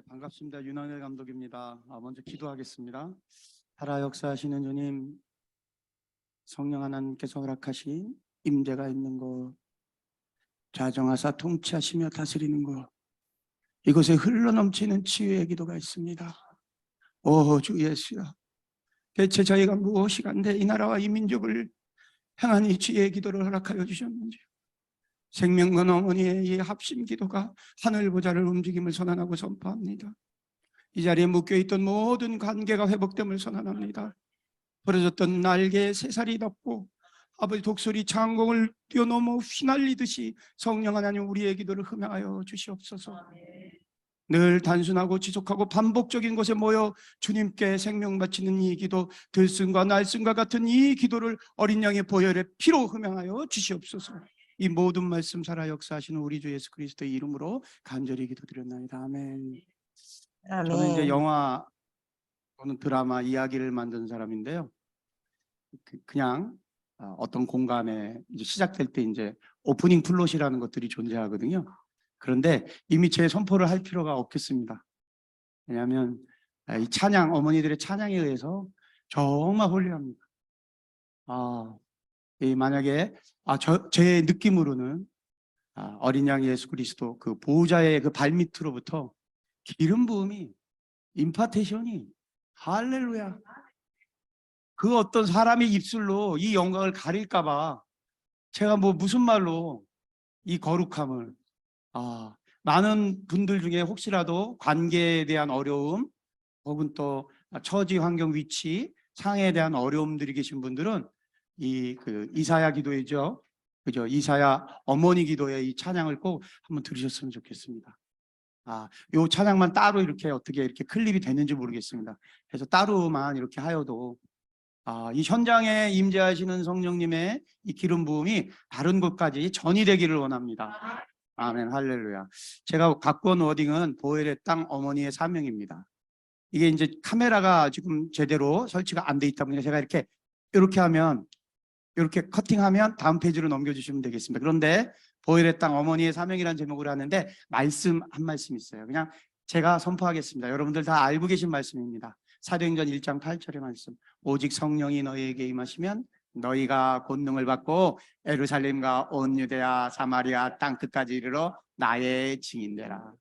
반갑습니다. 윤한일 감독입니다. 먼저 기도하겠습니다. 살아 역사하시는 주님, 성령 하나님께서 허락하신 임재가 있는 곳, 좌정하사 통치하시며 다스리는 곳, 이곳에 흘러넘치는 치유의 기도가 있습니다. 오 주 예수야, 대체 저희가 무엇이 간데 이 나라와 이 민족을 향한 이 치유의 기도를 허락하여 주셨는지, 생명건 어머니의 이 합심 기도가 하늘 보좌를 움직임을 선언하고 선포합니다. 이 자리에 묶여있던 모든 관계가 회복됨을 선언합니다. 부러졌던 날개에 새살이 덮고 아버지 독수리 창공을 뛰어넘어 휘날리듯이 성령 하나님 우리의 기도를 흠양하여 주시옵소서. 늘 단순하고 지속하고 반복적인 곳에 모여 주님께 생명 바치는 이 기도, 들숨과 날숨과 같은 이 기도를 어린 양의 보혈의 피로 흠양하여 주시옵소서. 이 모든 말씀 살아 역사하시는 우리 주 예수 그리스도의 이름으로 간절히 기도드렸나이다. 아멘. 저는 이제 영화 또는 드라마 이야기를 만드는 사람인데요. 그냥 어떤 공간에 이제 시작될 때 이제 오프닝 플롯이라는 것들이 존재하거든요. 그런데 이미 제 선포를 할 필요가 없겠습니다. 왜냐하면 이 찬양, 어머니들의 찬양에 의해서 정말 홀리합니다. 만약에 제 느낌으로는 어린 양 예수 그리스도 그 보호자의 그 발밑으로부터 기름 부음이, 임파테이션이, 할렐루야, 그 어떤 사람의 입술로 이 영광을 가릴까봐 제가 무슨 말로 이 거룩함을, 많은 분들 중에 혹시라도 관계에 대한 어려움 혹은 또 처지 환경 위치 상해에 대한 어려움들이 계신 분들은 이사야 기도이죠, 그죠? 이사야 어머니 기도의 이 찬양을 꼭 한번 들으셨으면 좋겠습니다. 요 찬양만 따로 이렇게 어떻게 이렇게 클립이 되는지 모르겠습니다. 그래서 따로만 이렇게 하여도 이 현장에 임재하시는 성령님의 이 기름 부음이 다른 곳까지 전이 되기를 원합니다. 아멘, 할렐루야. 제가 갖고 온 워딩은 보혈의 땅 어머니의 사명입니다. 이게 이제 카메라가 지금 제대로 설치가 안 돼 있다 보니까 제가 이렇게 하면, 이렇게 커팅하면 다음 페이지로 넘겨주시면 되겠습니다. 그런데 보혈의 땅 어머니의 사명이라는 제목으로 하는데 말씀 한 말씀 있어요. 그냥 제가 선포하겠습니다. 여러분들 다 알고 계신 말씀입니다. 사도행전 1장 8절의 말씀. 오직 성령이 너희에게 임하시면 너희가 권능을 받고 예루살렘과 온 유대야 사마리아 땅끝까지 이르러 나의 증인되라.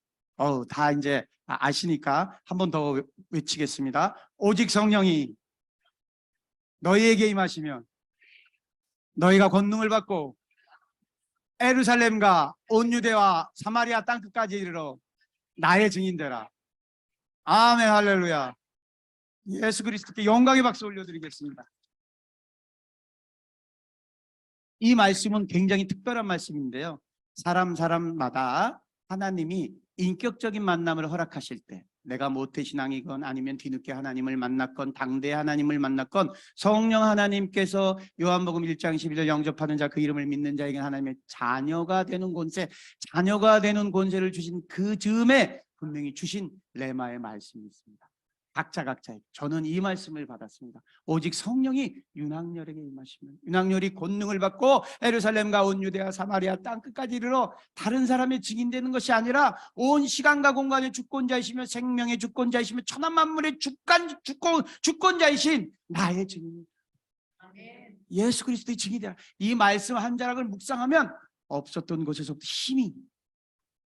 다 이제 아시니까 한 번 더 외치겠습니다. 오직 성령이 너희에게 임하시면 너희가 권능을 받고 예루살렘과 온 유대와 사마리아 땅끝까지 이르러 나의 증인되라. 아멘, 할렐루야. 예수 그리스도께 영광의 박수 올려드리겠습니다. 이 말씀은 굉장히 특별한 말씀인데요, 사람마다 하나님이 인격적인 만남을 허락하실 때, 내가 모태신앙이건 아니면 뒤늦게 하나님을 만났건 당대 하나님을 만났건 성령 하나님께서 요한복음 1장 12절 영접하는 자 그 이름을 믿는 자에게 하나님의 자녀가 되는 권세를 주신 그 즈음에 분명히 주신 레마의 말씀이 있습니다. 각자의, 저는 이 말씀을 받았습니다. 오직 성령이 윤학열에게 임하시면 윤학열이 권능을 받고 예루살렘과 온 유대와 사마리아 땅끝까지 이르러 다른 사람의 증인되는 것이 아니라 온 시간과 공간의 주권자이시며 생명의 주권자이시며 천하 만물의 주권자이신 나의 증인, 예수 그리스도의 증인이다. 이 말씀 한 자락을 묵상하면 없었던 곳에서부터 힘이,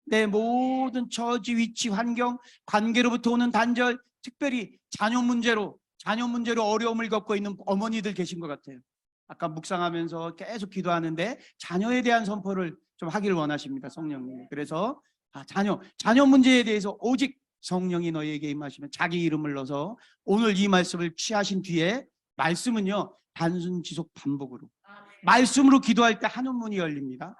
내 모든 처지 위치 환경 관계로부터 오는 단절, 특별히 자녀 문제로 어려움을 겪고 있는 어머니들 계신 것 같아요. 아까 묵상하면서 계속 기도하는데 자녀에 대한 선포를 좀 하기를 원하십니다, 성령님. 그래서 자녀 문제에 대해서 오직 성령이 너희에게 임하시면 자기 이름을 넣어서 오늘 이 말씀을 취하신 뒤에, 말씀은요 단순 지속 반복으로, 말씀으로 기도할 때 하늘 문이 열립니다.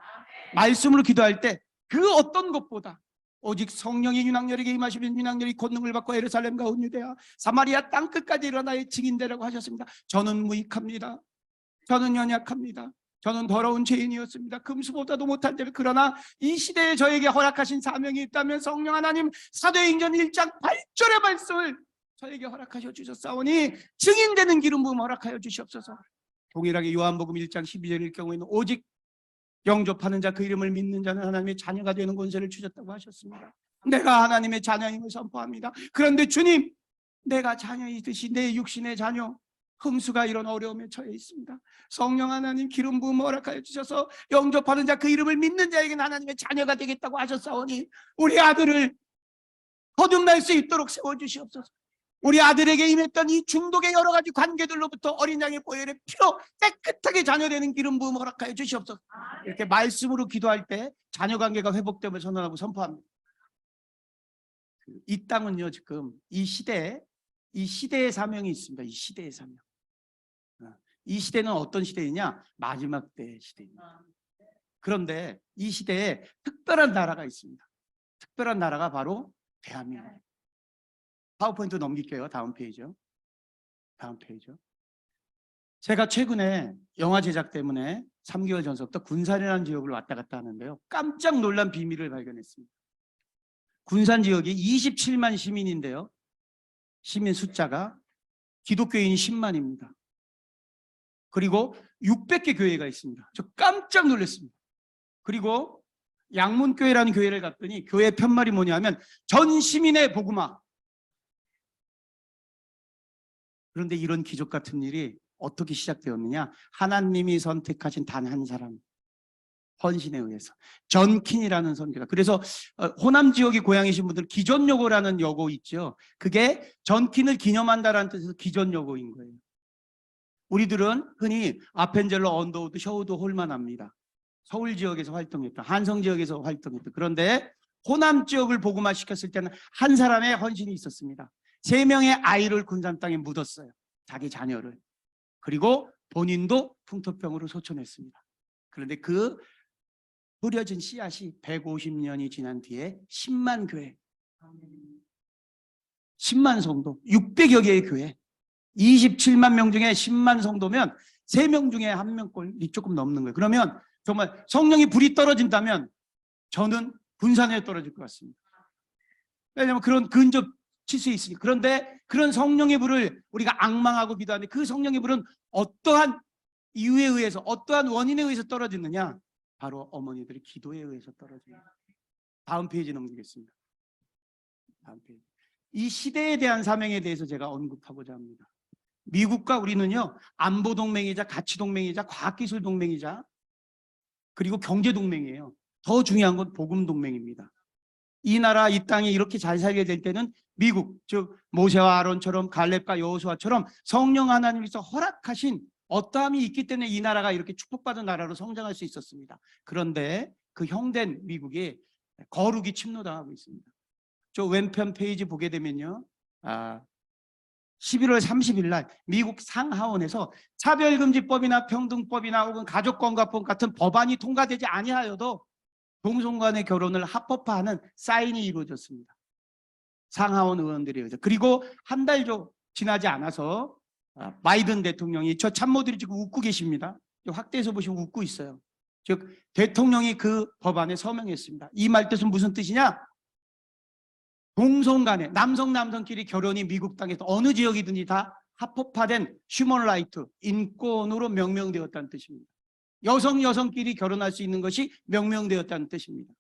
말씀으로 기도할 때 그 어떤 것보다 오직 성령이 윤학열에게 임하시면 윤학열이 권능을 받고 예루살렘과 온 유대야 사마리아 땅끝까지 이르러 나의 증인되라고 하셨습니다. 저는 무익합니다. 저는 연약합니다. 저는 더러운 죄인이었습니다. 금수보다도 못할 때를. 그러나 이 시대에 저에게 허락하신 사명이 있다면 성령 하나님 사도행전 1장 8절의 말씀을 저에게 허락하여 주셨사오니 증인되는 기름 부음 허락하여 주시옵소서. 동일하게 요한복음 1장 12절일 경우에는 오직 영접하는 자 그 이름을 믿는 자는 하나님의 자녀가 되는 권세를 주셨다고 하셨습니다. 내가 하나님의 자녀임을 선포합니다. 그런데 주님, 내가 자녀이듯이 내 육신의 자녀 흠수가 이런 어려움에 처해 있습니다. 성령 하나님 기름 부음 허락하여 주셔서 영접하는 자 그 이름을 믿는 자에게는 하나님의 자녀가 되겠다고 하셨사오니 우리 아들을 거듭날 수 있도록 세워주시옵소서. 우리 아들에게 임했던 이 중독의 여러 가지 관계들로부터 어린 양의 보혈의 피로 깨끗하게 자녀되는 기름 부음 허락하여 주시옵소서. 이렇게 말씀으로 기도할 때 자녀 관계가 회복됨을 선언하고 선포합니다. 이 땅은요, 지금 이 시대의 사명이 있습니다. 이 시대의 사명. 이 시대는 어떤 시대이냐? 마지막 때의 시대입니다. 그런데 이 시대에 특별한 나라가 있습니다. 특별한 나라가 바로 대한민국. 파워포인트 넘길게요. 다음 페이지요. 다음 페이지요. 제가 최근에 영화 제작 때문에 3개월 전서부터 군산이라는 지역을 왔다 갔다 하는데요. 깜짝 놀란 비밀을 발견했습니다. 군산 지역이 27만 시민인데요. 시민 숫자가 기독교인이 10만입니다. 그리고 600개 교회가 있습니다. 저 깜짝 놀랐습니다. 그리고 양문교회라는 교회를 갔더니 교회 편말이 뭐냐면 전 시민의 복음화. 그런데 이런 기적 같은 일이 어떻게 시작되었느냐? 하나님이 선택하신 단 한 사람, 헌신에 의해서. 전킨이라는 선교사. 그래서 호남 지역이 고향이신 분들 기존여고라는 여고 있죠. 그게 전킨을 기념한다라는 뜻에서 기존여고인 거예요. 우리들은 흔히 아펜젤러, 언더우드, 셔우드 홀만 합니다. 서울 지역에서 활동했다. 한성 지역에서 활동했다. 그런데 호남 지역을 복음화시켰을 때는 한 사람의 헌신이 있었습니다. 3명의 아이를 군산 땅에 묻었어요. 자기 자녀를. 그리고 본인도 풍토병으로 소천했습니다. 그런데 그 뿌려진 씨앗이 150년이 지난 뒤에 10만 교회, 10만 성도, 600여 개의 교회, 27만 명 중에 10만 성도면 3명 중에 1명꼴이 조금 넘는 거예요. 그러면 정말 성령이 불이 떨어진다면 저는 군산에 떨어질 것 같습니다. 왜냐하면 그런 근접 칠수에 있으니까. 그런데 그런 성령의 불을 우리가 앙망하고 기도하는데 그 성령의 불은 어떠한 이유에 의해서, 어떠한 원인에 의해서 떨어지느냐? 바로 어머니들의 기도에 의해서 떨어집니다. 다음 페이지 넘기겠습니다. 다음 페이지. 이 시대에 대한 사명에 대해서 제가 언급하고자 합니다. 미국과 우리는요, 안보 동맹이자 가치 동맹이자 과학기술 동맹이자 그리고 경제 동맹이에요. 더 중요한 건 복음 동맹입니다. 이 나라, 이 땅에 이렇게 잘 살게 될 때는 미국, 즉 모세와 아론처럼 갈렙과 여호수아처럼 성령 하나님께서 허락하신 어떠함이 있기 때문에 이 나라가 이렇게 축복받은 나라로 성장할 수 있었습니다. 그런데 그 형된 미국이 거룩이 침노당하고 있습니다. 저 왼편 페이지 보게 되면요, 11월 30일 날 미국 상하원에서 차별금지법이나 평등법이나 혹은 가족건강법 같은 법안이 통과되지 아니하여도 동성 간의 결혼을 합법화하는 사인이 이루어졌습니다. 상하원 의원들에 의해서. 그리고 한 달 지나지 않아서 바이든 대통령이, 저 참모들이 지금 웃고 계십니다. 확대해서 보시면 웃고 있어요. 즉 대통령이 그 법안에 서명했습니다. 이 말 뜻은 무슨 뜻이냐? 동성 간에 남성끼리 결혼이 미국 땅에서 어느 지역이든지 다 합법화된 휴먼 라이트, 인권으로 명명되었다는 뜻입니다. 여성끼리 결혼할 수 있는 것이 명명되었다는 뜻입니다.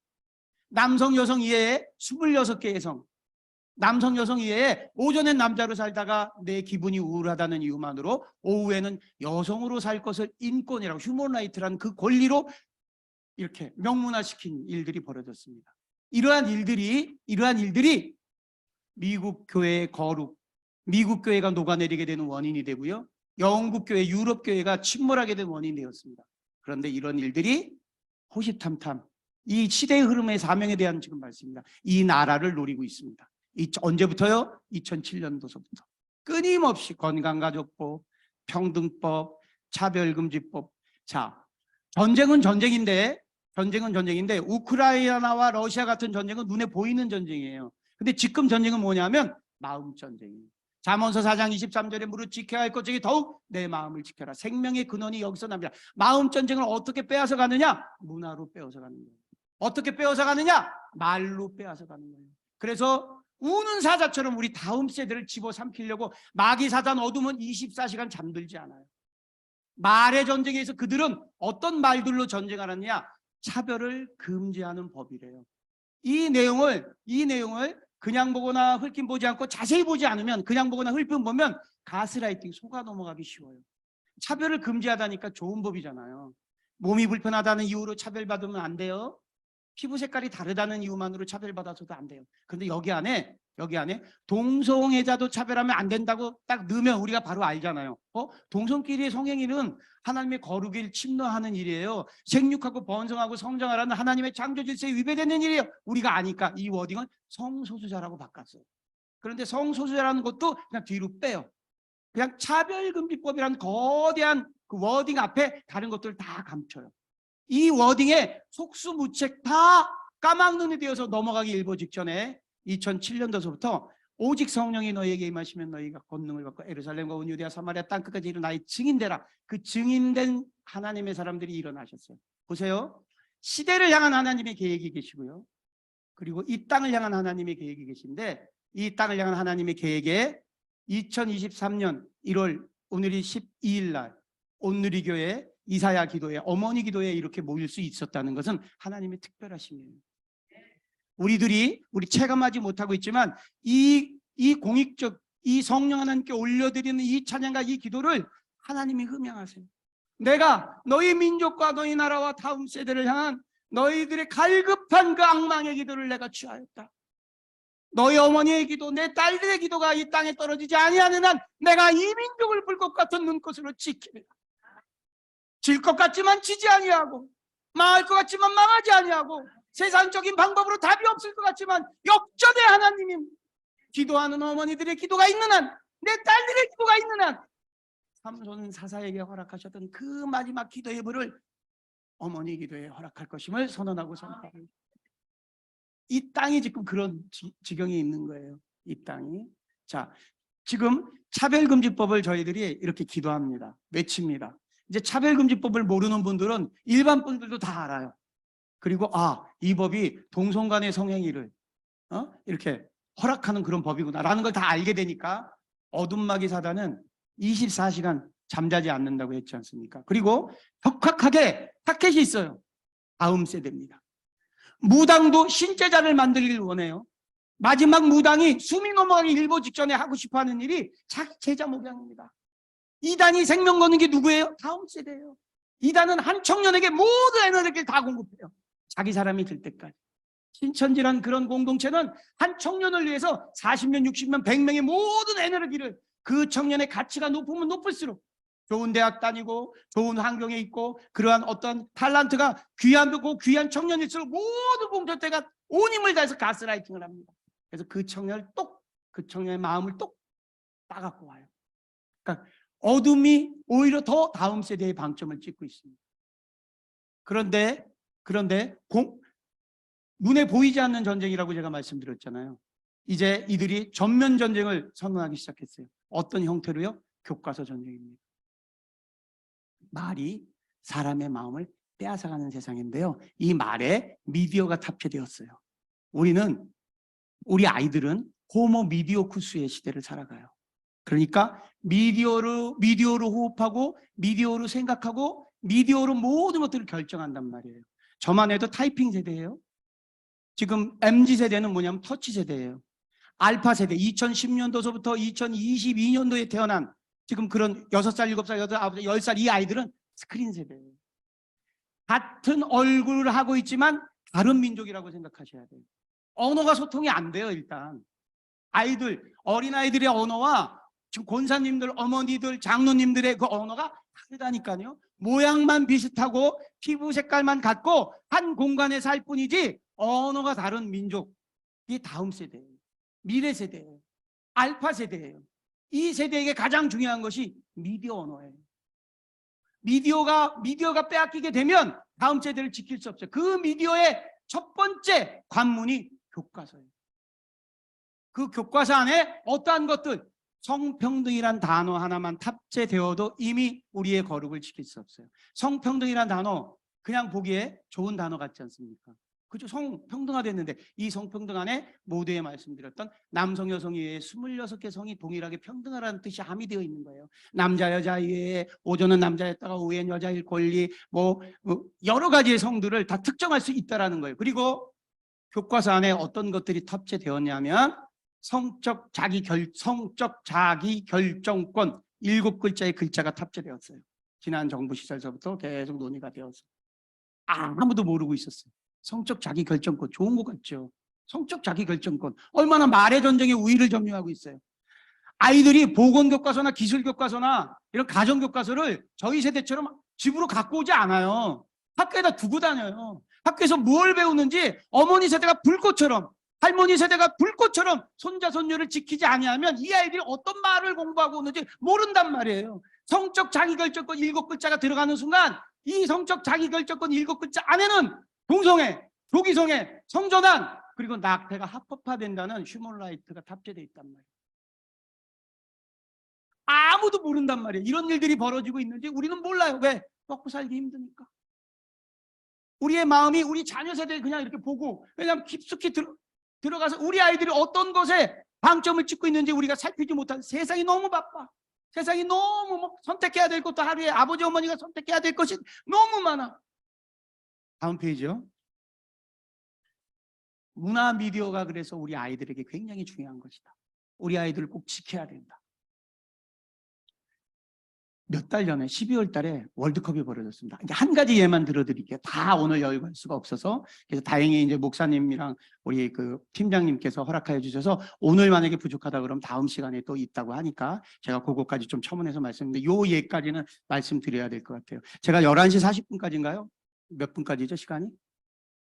남성 여성 이외에 26개의 성, 남성 여성 이외에 오전엔 남자로 살다가 내 기분이 우울하다는 이유만으로 오후에는 여성으로 살 것을 인권이라고, 휴먼 라이트라는 그 권리로 이렇게 명문화시킨 일들이 벌어졌습니다. 이러한 일들이 미국 교회의 거룩, 미국 교회가 녹아내리게 되는 원인이 되고요, 영국 교회, 유럽 교회가 침몰하게 된 원인이 되었습니다. 그런데 이런 일들이 호시탐탐 이 시대의 흐름의 사명에 대한 지금 말씀입니다. 이 나라를 노리고 있습니다. 언제부터요? 2007년도서부터 끊임없이 건강가족법, 평등법, 차별금지법. 자, 전쟁은 전쟁인데 우크라이나와 러시아 같은 전쟁은 눈에 보이는 전쟁이에요. 근데 지금 전쟁은 뭐냐면 마음 전쟁이에요. 잠언서 4장 23절에 무릇 지켜야 할 것 중에 더욱 내 마음을 지켜라. 생명의 근원이 여기서 납니다. 마음 전쟁을 어떻게 빼앗아 가느냐? 문화로 빼앗아 가는 거예요. 어떻게 빼앗아 가느냐? 말로 빼앗아 가는 거예요. 그래서 우는 사자처럼 우리 다음 세대를 집어삼키려고 마귀 사단 어둠은 24시간 잠들지 않아요. 말의 전쟁에서 그들은 어떤 말들로 전쟁하느냐? 차별을 금지하는 법이래요. 이 내용을 그냥 보거나 흘낌 보지 않고 자세히 보지 않으면, 그냥 보거나 흘낌 보면 가스라이팅, 속아 넘어가기 쉬워요. 차별을 금지하다니까 좋은 법이잖아요. 몸이 불편하다는 이유로 차별받으면 안 돼요. 피부 색깔이 다르다는 이유만으로 차별받아서도 안 돼요. 근데 여기 안에 동성애자도 차별하면 안 된다고 딱 넣으면 우리가 바로 알잖아요. 동성끼리의 성행위는 하나님의 거룩을 침노하는 일이에요. 생육하고 번성하고 성장하라는 하나님의 창조 질서에 위배되는 일이에요. 우리가 아니까 이 워딩은 성소수자라고 바꿨어요. 그런데 성소수자라는 것도 그냥 뒤로 빼요. 그냥 차별금지법이라는 거대한 그 워딩 앞에 다른 것들을 다 감춰요. 이 워딩에 속수무책 다 까막눈이 되어서 넘어가기 일보 직전에 2007년도서부터 오직 성령이 너희에게 임하시면 너희가 권능을 받고 예루살렘과 온 유대와 사마리아 땅끝까지 이르 나의 증인되라. 그 증인된 하나님의 사람들이 일어나셨어요. 보세요. 시대를 향한 하나님의 계획이 계시고요. 그리고 이 땅을 향한 하나님의 계획이 계신데, 이 땅을 향한 하나님의 계획에 2023년 1월 오늘이 12일 날 온누리교회 이사야 기도회, 어머니 기도회에 이렇게 모일 수 있었다는 것은 하나님의 특별하심이에요. 우리 체감하지 못하고 있지만 이 공익적, 이 성령 하나님께 올려드리는 이 찬양과 이 기도를 하나님이 흠양하세요. 내가 너희 민족과 너희 나라와 다음 세대를 향한 너희들의 갈급한 그 악망의 기도를 내가 취하였다. 너희 어머니의 기도, 내 딸들의 기도가 이 땅에 떨어지지 아니하는 한 내가 이 민족을 불꽃 같은 눈꽃으로 지키리라. 질 것 같지만 지지 아니하고, 망할 것 같지만 망하지 아니하고, 세상적인 방법으로 답이 없을 것 같지만 역전의 하나님이 기도하는 어머니들의 기도가 있는 한, 내 딸들의 기도가 있는 한, 삼손 사사에게 허락하셨던 그 마지막 기도의 예물을 어머니 기도에 허락할 것임을 선언하고 선포합니다. 이 땅이 지금 그런 지경이 있는 거예요. 이 땅이. 자, 지금 차별금지법을 저희들이 이렇게 기도합니다. 외칩니다. 이제 차별금지법을 모르는 분들은 일반 분들도 다 알아요. 그리고 이 법이 동성 간의 성행위를 이렇게 허락하는 그런 법이구나라는 걸 다 알게 되니까 어둠마귀 사단은 24시간 잠자지 않는다고 했지 않습니까? 그리고 격확하게 타켓이 있어요. 다음 세대입니다. 무당도 신제자를 만들기를 원해요. 마지막 무당이 숨이 넘어가기 일보 직전에 하고 싶어하는 일이 자기 제자 목양입니다. 이단이 생명 거는 게 누구예요? 다음 세대예요. 이단은 한 청년에게 모든 에너지를 다 공급해요. 자기 사람이 될 때까지. 신천지란 그런 공동체는 한 청년을 위해서 40년, 60년, 100명의 모든 에너지를, 그 청년의 가치가 높으면 높을수록 좋은 대학 다니고 좋은 환경에 있고 그러한 어떤 탤런트가 귀한 청년일수록 모든 공동체가 온 힘을 다해서 가스라이팅을 합니다. 그래서 그 청년의 마음을 똑 따갖고 와요. 그러니까 어둠이 오히려 더 다음 세대의 방점을 찍고 있습니다. 그런데 눈에 보이지 않는 전쟁이라고 제가 말씀드렸잖아요. 이제 이들이 전면 전쟁을 선언하기 시작했어요. 어떤 형태로요? 교과서 전쟁입니다. 말이 사람의 마음을 빼앗아가는 세상인데요. 이 말에 미디어가 탑재되었어요. 우리 아이들은 호모 미디오쿠스의 시대를 살아가요. 그러니까 미디어로 호흡하고 미디어로 생각하고 미디어로 모든 것들을 결정한단 말이에요. 저만 해도 타이핑 세대예요. 지금 MZ 세대는 뭐냐면 터치 세대예요. 알파 세대, 2010년도서부터 2022년도에 태어난 지금 그런 6살, 7살, 8살, 10살 이 아이들은 스크린 세대예요. 같은 얼굴을 하고 있지만 다른 민족이라고 생각하셔야 돼요. 언어가 소통이 안 돼요. 일단 어린아이들의 언어와 지금 권사님들, 어머니들, 장로님들의 그 언어가 다르다니까요. 모양만 비슷하고 피부 색깔만 같고 한 공간에 살 뿐이지 언어가 다른 민족이 다음 세대예요. 미래 세대예요. 알파 세대예요. 이 세대에게 가장 중요한 것이 미디어 언어예요. 미디어가 빼앗기게 되면 다음 세대를 지킬 수 없어요. 그 미디어의 첫 번째 관문이 교과서예요. 그 교과서 안에 어떠한 것들, 성평등이란 단어 하나만 탑재되어도 이미 우리의 거룩을 지킬 수 없어요. 성평등이란 단어 그냥 보기에 좋은 단어 같지 않습니까? 그죠? 성평등화됐는데 이 성평등 안에 모두에 말씀드렸던 남성 여성 이외에 26개 성이 동일하게 평등하라는 뜻이 함의되어 있는 거예요. 남자 여자 이외에 오전은 남자였다가 오후엔 여자일 권리, 여러 가지의 성들을 다 특정할 수 있다라는 거예요. 그리고 교과서 안에 어떤 것들이 탑재되었냐면 성적 자기 결정권 7글자의 글자가 탑재되었어요. 지난 정부 시절서부터 계속 논의가 되어서 아무도 모르고 있었어요. 성적 자기 결정권 좋은 것 같죠? 성적 자기 결정권 얼마나 말의 전쟁에 우위를 점유하고 있어요. 아이들이 보건교과서나 기술교과서나 이런 가정교과서를 저희 세대처럼 집으로 갖고 오지 않아요. 학교에다 두고 다녀요. 학교에서 뭘 배우는지 어머니 세대가 불꽃처럼, 할머니 세대가 불꽃처럼 손자 손녀를 지키지 아니하면 이 아이들이 어떤 말을 공부하고 오는지 모른단 말이에요. 성적 자기결정권 7글자가 들어가는 순간 이 성적 자기결정권 7글자 안에는 동성애, 조기성애, 성전환 그리고 낙태가 합법화된다는 휴먼라이트가 탑재되어 있단 말이에요. 아무도 모른단 말이에요. 이런 일들이 벌어지고 있는지 우리는 몰라요. 왜? 먹고 살기 힘드니까. 우리의 마음이 우리 자녀 세대에 그냥 이렇게 보고 왜냐하면 깊숙이 들어가서 우리 아이들이 어떤 것에 방점을 찍고 있는지 우리가 살피지 못한 세상이 너무 바빠. 세상이 너무 뭐 선택해야 될 것도 하루에 아버지 어머니가 선택해야 될 것이 너무 많아. 다음 페이지요. 문화 미디어가 그래서 우리 아이들에게 굉장히 중요한 것이다. 우리 아이들을 꼭 지켜야 된다. 몇 달 전에 12월 달에 월드컵이 벌어졌습니다. 이제 한 가지 예만 들어드릴게요. 다 오늘 열고 할 수가 없어서. 그래서 다행히 이제 목사님이랑 우리 그 팀장님께서 허락하여 주셔서 오늘 만약에 부족하다 그러면 다음 시간에 또 있다고 하니까 제가 그거까지 좀 첨언해서 말씀드리는데 요 예까지는 말씀드려야 될 것 같아요. 제가 11시 40분까지인가요? 몇 분까지죠, 시간이?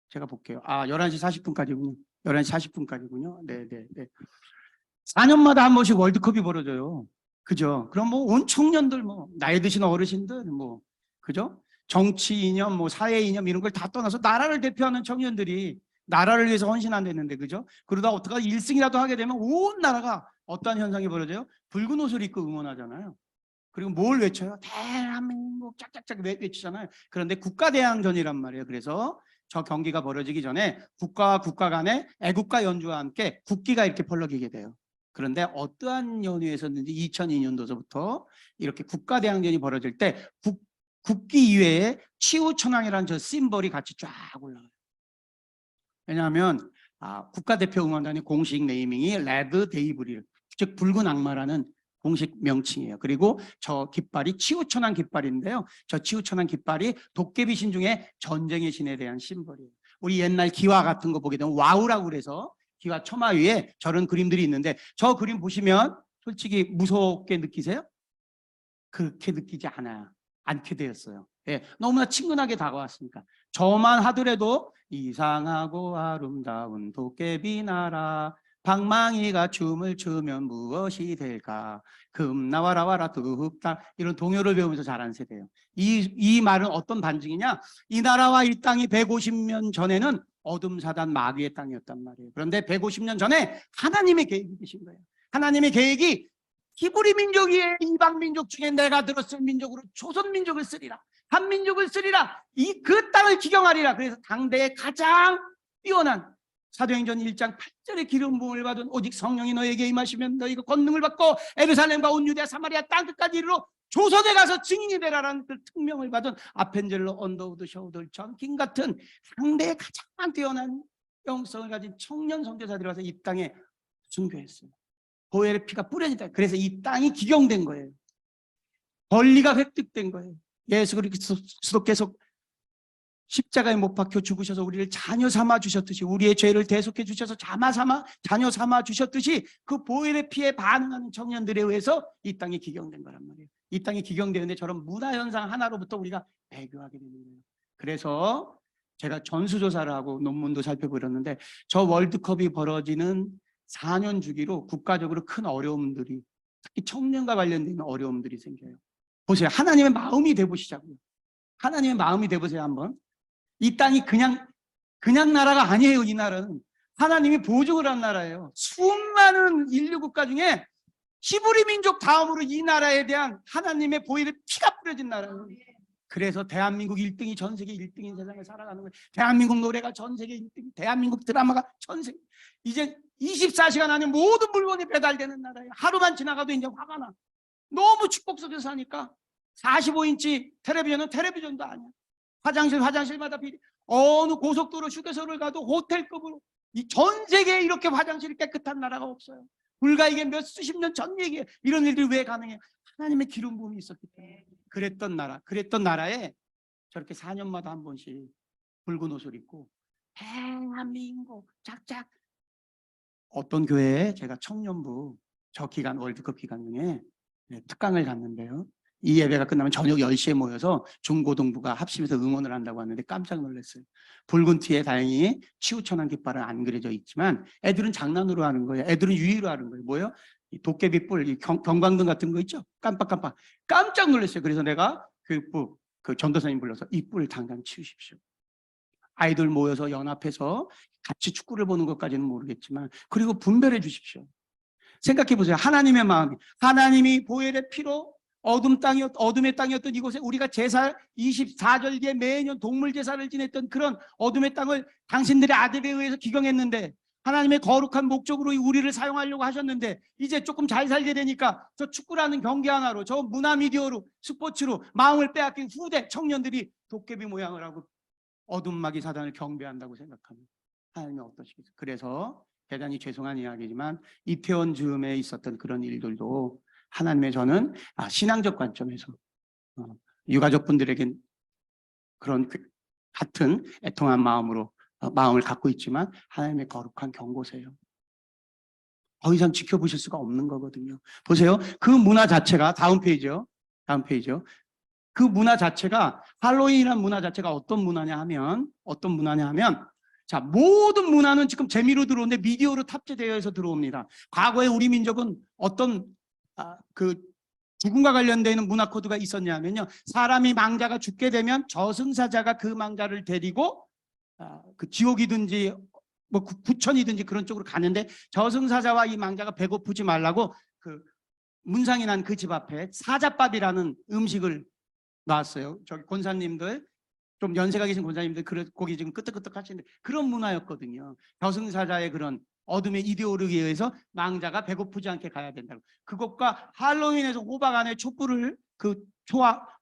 제가 볼게요. 11시 40분까지군요. 11시 40분까지군요. 네네네. 4년마다 한 번씩 월드컵이 벌어져요. 그죠? 그럼 뭐 온 청년들 뭐 나이 드신 어르신들 뭐 그죠? 정치 이념 뭐 사회 이념 이런 걸 다 떠나서 나라를 대표하는 청년들이 나라를 위해서 헌신한다는데 그죠? 그러다 어떡하 1승이라도 하게 되면 온 나라가 어떠한 현상이 벌어져요? 붉은 옷을 입고 응원하잖아요. 그리고 뭘 외쳐요? 대한민국 짝짝짝 외치잖아요. 그런데 국가대항전이란 말이에요. 그래서 저 경기가 벌어지기 전에 국가와 국가 간에 애국가 연주와 함께 국기가 이렇게 펄럭이게 돼요. 그런데 어떠한 연유에서든지 2002년도서부터 이렇게 국가대항전이 벌어질 때 국기 이외에 치우천왕이라는 저 심벌이 같이 쫙 올라가요. 왜냐하면 국가대표 응원단의 공식 네이밍이 레드 데이브릴, 즉 붉은 악마라는 공식 명칭이에요. 그리고 저 깃발이 치우천왕 깃발인데요. 저 치우천왕 깃발이 도깨비 신 중에 전쟁의 신에 대한 심벌이에요. 우리 옛날 기와 같은 거 보게 되면 와우라고 그래서 기와 처마 위에 저런 그림들이 있는데 저 그림 보시면 솔직히 무섭게 느끼세요? 그렇게 느끼지 않게 되었어요. 예, 너무나 친근하게 다가왔으니까. 저만 하더라도 이상하고 아름다운 도깨비 나라 방망이가 춤을 추면 무엇이 될까 금 나와라 와라 뚝딱 이런 동요를 배우면서 자란 세대예요. 이 말은 어떤 반증이냐? 이 나라와 이 땅이 150년 전에는 어둠사단 마귀의 땅이었단 말이에요. 그런데 150년 전에 하나님의 계획이 되신 거예요. 하나님의 계획이 히브리 민족이에요. 이방 민족 중에 내가 들었을 민족으로 조선 민족을 쓰리라. 한민족을 쓰리라. 그 땅을 기경하리라. 그래서 당대에 가장 뛰어난 사도행전 1장 8절의 기름 부음을 받은 오직 성령이 너에게 임하시면 너희가 권능을 받고 예루살렘과 온 유대아 사마리아 땅 끝까지 이르러 조선에 가서 증인이 되라라는 그 특명을 받은 아펜젤러 언더우드 셔우들 전킹 같은 상대에 가장 뛰어난 영성을 가진 청년 선교사들이 와서 이 땅에 순교했어요. 보혈의 피가 뿌려진다. 그래서 이 땅이 기경된 거예요. 권리가 획득된 거예요. 예수 그리스도께서 십자가에 못 박혀 죽으셔서 우리를 자녀 삼아 주셨듯이 우리의 죄를 대속해 주셔서 자녀 삼아 주셨듯이 그 보혈의 피에 반응하는 청년들에 의해서 이 땅이 기경된 거란 말이에요. 이 땅이 기경되는데 저런 문화현상 하나로부터 우리가 배교하게 되는 거예요. 그래서 제가 전수조사를 하고 논문도 살펴보렸는데 저 월드컵이 벌어지는 4년 주기로 국가적으로 큰 어려움들이 특히 청년과 관련된 어려움들이 생겨요. 보세요. 하나님의 마음이 돼보시자고요. 하나님의 마음이 돼보세요 한번. 이 땅이 그냥 나라가 아니에요. 이 나라는 하나님이 보증을 한 나라예요. 수많은 인류 국가 중에 히브리 민족 다음으로 이 나라에 대한 하나님의 보혈의 피가 뿌려진 나라예요. 그래서 대한민국 1등이 전 세계 1등인 세상에 살아가는 거예요. 대한민국 노래가 전 세계 1등, 대한민국 드라마가 전 세계. 이제 24시간 안에 모든 물건이 배달되는 나라예요. 하루만 지나가도 이제 화가 나. 너무 축복 속에서 사니까 45인치 텔레비전은 텔레비전도 아니야. 화장실마다 어느 고속도로 휴게소를 가도 호텔급으로 이 전 세계에 이렇게 화장실이 깨끗한 나라가 없어요. 불과 이게 몇 수십 년 전 얘기예요. 이런 일들이 왜 가능해요? 하나님의 기름 부음이 있었기 때문에. 그랬던 나라에 저렇게 4년마다 한 번씩 붉은 옷을 입고 대한민국 짝짝. 어떤 교회에 제가 청년부 저 기간 월드컵 기간 중에 특강을 갔는데요. 이 예배가 끝나면 저녁 10시에 모여서 중고등부가 합심해서 응원을 한다고 하는데 깜짝 놀랐어요. 붉은 티에 다행히 치우천한 깃발은 안 그려져 있지만 애들은 장난으로 하는 거예요. 애들은 유의로 하는 거예요. 뭐예요? 이 도깨비 뿔, 이 경광등 같은 거 있죠? 깜빡깜빡. 깜짝 놀랐어요. 그래서 내가 그 전도사님 불러서 이 뿔 당장 치우십시오. 아이들 모여서 연합해서 같이 축구를 보는 것까지는 모르겠지만 그리고 분별해 주십시오. 생각해 보세요. 하나님의 마음이, 하나님이 보혈의 피로 어둠의 땅이었던 이곳에 우리가 제사 24절기에 매년 동물 제사를 지냈던 그런 어둠의 땅을 당신들의 아들에 의해서 기경했는데 하나님의 거룩한 목적으로 우리를 사용하려고 하셨는데 이제 조금 잘 살게 되니까 저 축구라는 경기 하나로 저 문화 미디어로 스포츠로 마음을 빼앗긴 후대 청년들이 도깨비 모양을 하고 어둠마귀 사단을 경배한다고 생각합니다. 하나님이 어떠시겠어요? 그래서 대단히 죄송한 이야기지만 이태원 즈음에 있었던 그런 일들도 하나님의 저는 신앙적 관점에서 유가족분들에겐 그런 같은 애통한 마음으로 마음을 갖고 있지만 하나님의 거룩한 경고세요. 더 이상 지켜보실 수가 없는 거거든요. 보세요. 그 문화 자체가 다음 페이지요. 그 문화 자체가 할로윈이라는 문화 자체가 어떤 문화냐 하면 자, 모든 문화는 지금 재미로 들어오는데 미디어로 탑재되어 있어 들어옵니다. 과거에 우리 민족은 어떤 그 죽음과 관련되는 문화 코드가 있었냐면요. 사람이 망자가 죽게 되면 저승사자가 그 망자를 데리고 그 지옥이든지 뭐 부천이든지 그런 쪽으로 가는데 저승사자와 이 망자가 배고프지 말라고 그 문상이 난 그 집 앞에 사자밥이라는 음식을 놨어요. 저기 권사님들 좀 연세가 계신 권사님들 거기 지금 끄떡끄떡 하시는데 그런 문화였거든요. 저승사자의 그런 어둠의 이데올로기에 의해서 망자가 배고프지 않게 가야 된다고. 그것과 할로윈에서 호박 안에 촛불을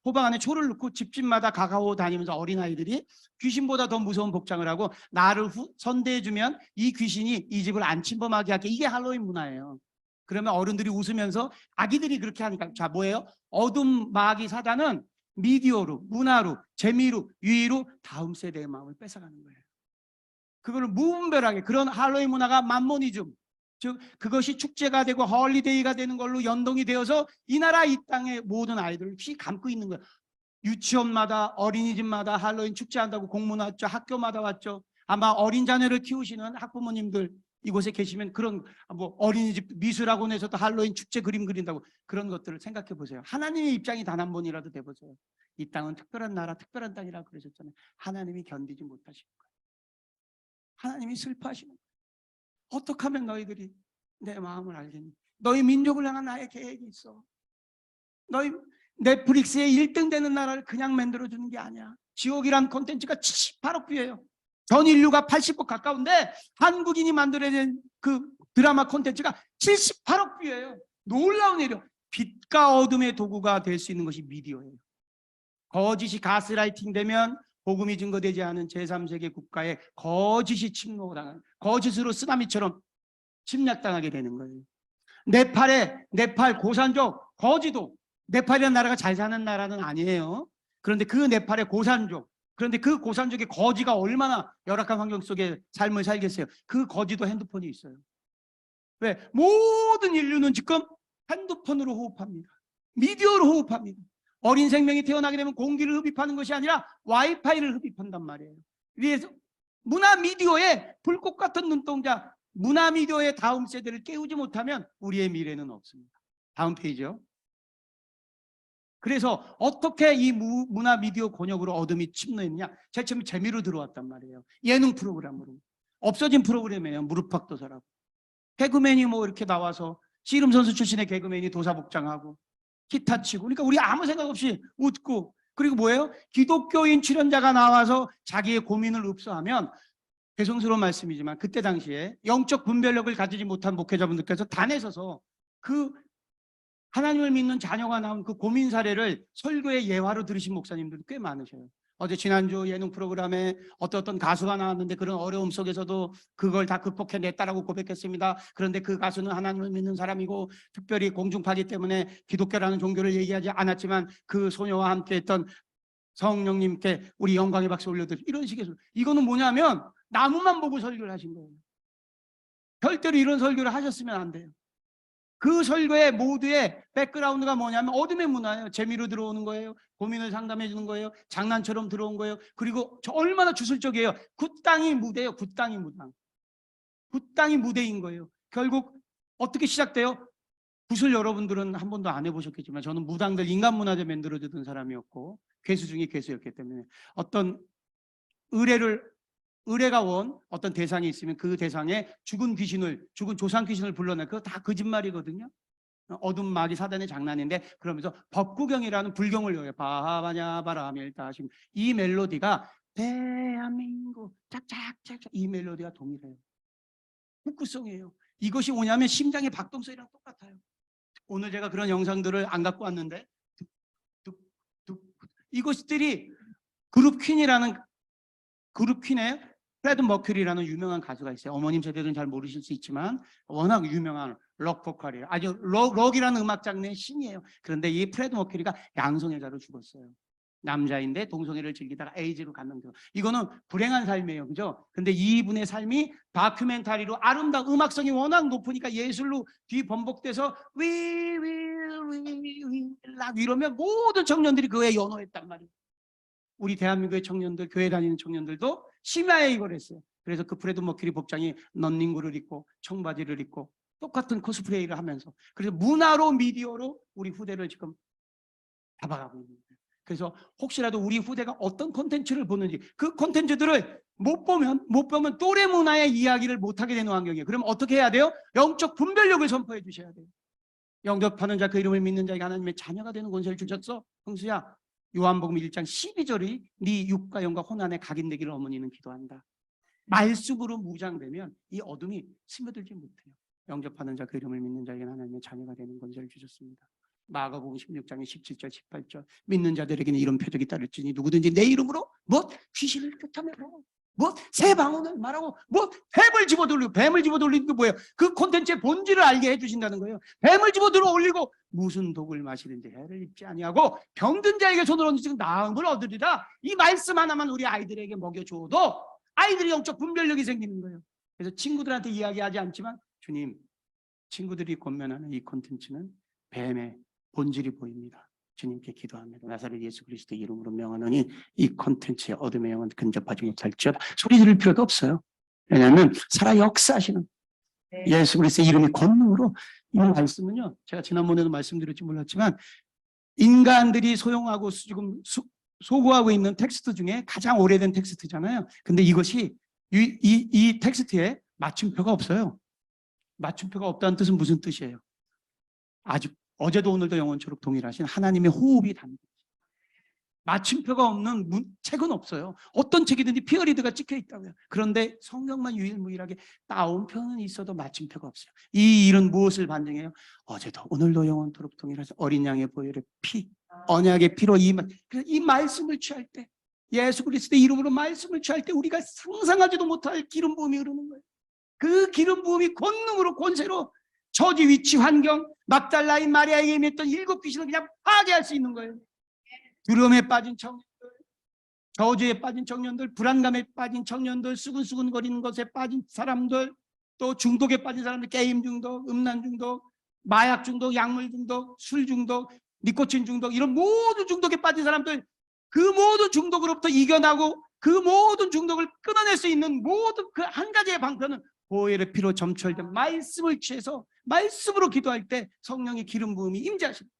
호박 안에 초를 넣고 집집마다 가가오 다니면서 어린아이들이 귀신보다 더 무서운 복장을 하고 나를 선대해주면 이 귀신이 이 집을 안 침범하게 할게. 이게 할로윈 문화예요. 그러면 어른들이 웃으면서 아기들이 그렇게 하니까 자 뭐예요? 어둠 마귀 사단은 미디어로, 문화로, 재미로, 유의로 다음 세대의 마음을 뺏어가는 거예요. 그거를 무분별하게 그런 할로윈 문화가 만모니즘, 즉 그것이 축제가 되고 헐리데이가 되는 걸로 연동이 되어서 이 나라 이 땅의 모든 아이들을 휘감고 있는 거예요. 유치원마다 어린이집마다 할로윈 축제한다고 공문 왔죠. 학교마다 왔죠. 아마 어린 자녀를 키우시는 학부모님들 이곳에 계시면 그런 뭐 어린이집 미술학원에서도 할로윈 축제 그림 그린다고 그런 것들을 생각해 보세요. 하나님의 입장이 단 한 번이라도 돼보세요. 이 땅은 특별한 나라, 특별한 땅이라고 그러셨잖아요. 하나님이 견디지 못하시는 거예요. 하나님이 슬퍼하시는 거예요. 어떻게 하면 너희들이 내 마음을 알겠니? 너희 민족을 향한 나의 계획이 있어. 너희 넷플릭스에 1등 되는 나라를 그냥 만들어주는 게 아니야. 지옥이란 콘텐츠가 78억 뷰예요. 전 인류가 80억 가까운데 한국인이 만들어낸 그 드라마 콘텐츠가 78억 뷰예요. 놀라운 일이에요. 빛과 어둠의 도구가 될 수 있는 것이 미디어예요. 거짓이 가스라이팅 되면 복음이 증거되지 않은 제3세계 국가에 거짓이 침노당하는, 거짓으로 쓰나미처럼 침략당하게 되는 거예요. 네팔 고산족 거지도, 네팔이라는 나라가 잘 사는 나라는 아니에요. 그런데 그 네팔의 고산족, 그런데 그 고산족의 거지가 얼마나 열악한 환경 속에 삶을 살겠어요. 그 거지도 핸드폰이 있어요. 왜? 모든 인류는 지금 핸드폰으로 호흡합니다. 미디어로 호흡합니다. 어린 생명이 태어나게 되면 공기를 흡입하는 것이 아니라 와이파이를 흡입한단 말이에요. 그래서 문화 미디어의 불꽃 같은 눈동자, 문화 미디어의 다음 세대를 깨우지 못하면 우리의 미래는 없습니다. 다음 페이지요. 그래서 어떻게 이 문화 미디어 곤욕으로 어둠이 침노했느냐? 제가 처음에 재미로 들어왔단 말이에요. 예능 프로그램으로. 없어진 프로그램이에요. 무릎팍도사라고. 개그맨이 뭐 이렇게 나와서 씨름 선수 출신의 개그맨이 도사복장하고 기타 치고, 그러니까 우리 아무 생각 없이 웃고, 그리고 뭐예요? 기독교인 출연자가 나와서 자기의 고민을 흡수하면, 죄송스러운 말씀이지만 그때 당시에 영적 분별력을 가지지 못한 목회자분들께서 단에 서서 그 하나님을 믿는 자녀가 나온 그 고민 사례를 설교의 예화로 들으신 목사님들도 꽤 많으셔요. 어제 지난주 예능 프로그램에 어떤 가수가 나왔는데 그런 어려움 속에서도 그걸 다 극복해냈다라고 고백했습니다. 그런데 그 가수는 하나님을 믿는 사람이고 특별히 공중파기 때문에 기독교라는 종교를 얘기하지 않았지만 그 소녀와 함께 했던 성령님께 우리 영광의 박수 올려드리고 이런 식의 이거는 뭐냐면 나무만 보고 설교를 하신 거예요. 절대로 이런 설교를 하셨으면 안 돼요. 그 설교의 모두의 백그라운드가 뭐냐면 어둠의 문화예요. 재미로 들어오는 거예요. 고민을 상담해 주는 거예요. 장난처럼 들어온 거예요. 그리고 얼마나 주술적이에요. 굿땅이 무대예요. 굿땅이 무당. 굿땅이 무대인 거예요. 결국 어떻게 시작돼요? 굿을 여러분들은 한 번도 안 해보셨겠지만 저는 무당들 인간문화재 만들어주던 사람이었고 괴수 중에 괴수였기 때문에 어떤 의뢰가 온 어떤 대상이 있으면 그 대상에 죽은 조상 귀신을 불러내. 그거 다 거짓말이거든요. 어둠 마귀 사단의 장난인데 그러면서 법구경이라는 불경을 외워요. 바하바냐 바라밀다심. 이 멜로디가 대한민국 짝짝짝짝 이 멜로디가 동일해요. 북구성이에요. 이것이 뭐냐면 심장의 박동소리랑 똑같아요. 오늘 제가 그런 영상들을 안 갖고 왔는데 이것들이 그룹 퀸의 프레드 머큐리라는 유명한 가수가 있어요. 어머님 세대들은 잘 모르실 수 있지만 워낙 유명한 록 보컬이에요. 아주 록이라는 음악 장르의 신이에요. 그런데 이 프레드 머큐리가 양성애자로 죽었어요. 남자인데 동성애를 즐기다가 에이즈로 갔는데 이거는 불행한 삶이에요. 그죠? 근데 이분의 삶이 다큐멘터리로 아름다운 음악성이 워낙 높으니까 예술로 뒤번복돼서 We will 이러면 모든 청년들이 그에 연호했단 말이에요. 우리 대한민국의 청년들, 교회 다니는 청년들도 심야에 이걸 했어요. 그래서 그 프레드 머큐리 복장이 넌닝구를 입고 청바지를 입고 똑같은 코스프레이를 하면서 그래서 문화로 미디어로 우리 후대를 지금 잡아가고 있는 거예요. 그래서 혹시라도 우리 후대가 어떤 콘텐츠를 보는지 그 콘텐츠들을 못 보면 또래 문화의 이야기를 못하게 되는 환경이에요. 그럼 어떻게 해야 돼요? 영적 분별력을 선포해 주셔야 돼요. 영접하는 자 그 이름을 믿는 자에게 하나님의 자녀가 되는 권세를 주셨어. 형수야, 요한복음 1장 12절이 네 육과 영과 혼안에 각인되기를 어머니는 기도한다. 말씀으로 무장되면 이 어둠이 스며들지 못해요. 영접하는 자 그 이름을 믿는 자에게는 하나님의 자녀가 되는 권세를 주셨습니다. 마가복음 16장의 17절 18절 믿는 자들에게는 이런 표적이 따를지니 누구든지 내 이름으로 귀신을 쫓아내고 새 방언을 말하고 뱀을 집어들리고 뱀을 집어들리는 게 뭐예요? 그 콘텐츠의 본질을 알게 해주신다는 거예요. 뱀을 집어들어 올리고 무슨 독을 마시든지 해를 입지 아니하고 병든 자에게 손을 얹으시고 나음을 얻으리라. 이 말씀 하나만 우리 아이들에게 먹여줘도 아이들이 영적 분별력이 생기는 거예요. 그래서 친구들한테 이야기하지 않지만 주님, 친구들이 권면하는 이 콘텐츠는 뱀의 본질이 보입니다. 주님께 기도합니다. 나사렛 예수 그리스도 이름으로 명하노니 이 콘텐츠의 어둠의 영은 근접하지 못할지어다. 소리 지를 필요가 없어요. 왜냐하면 살아 역사하시는 예수 그리스도의 이름의 권능으로 이 말씀은요. 제가 지난번에도 말씀드릴지 몰랐지만 인간들이 소용하고 지금 소구하고 있는 텍스트 중에 가장 오래된 텍스트잖아요. 근데 이것이 이 텍스트에 맞춤표가 없어요. 맞춤표가 없다는 뜻은 무슨 뜻이에요? 아주 어제도 오늘도 영원토록 동일하신 하나님의 호흡이 담긴 맞춤표가 없는 책은 없어요. 어떤 책이든지 피어리드가 찍혀 있다고요. 그런데 성경만 유일무이하게 따옴표는 있어도 맞춤표가 없어요. 이 일은 무엇을 반증해요? 어제도 오늘도 영원토록 동일하신 어린 양의 보혈의 피, 언약의 피로 이 말씀을 취할 때 예수 그리스도의 이름으로 말씀을 취할 때 우리가 상상하지도 못할 기름 부음이 흐르는 거예요. 그 기름 부음이 권능으로 권세로 처지 위치 환경 막달라인 마리아에게 임했던 7 귀신을 그냥 파괴할 수 있는 거예요. 두려움에 빠진 청년들, 저주에 빠진 청년들, 불안감에 빠진 청년들, 수근수근거리는 것에 빠진 사람들, 또 중독에 빠진 사람들, 게임 중독, 음란 중독, 마약 중독, 약물 중독, 술 중독, 니코틴 중독, 이런 모든 중독에 빠진 사람들, 그 모든 중독으로부터 이겨나고 그 모든 중독을 끊어낼 수 있는 모든 그 한 가지의 방편은 보혈의 피로 점철된 말씀을 취해서 말씀으로 기도할 때 성령의 기름 부음이 임재하십니다.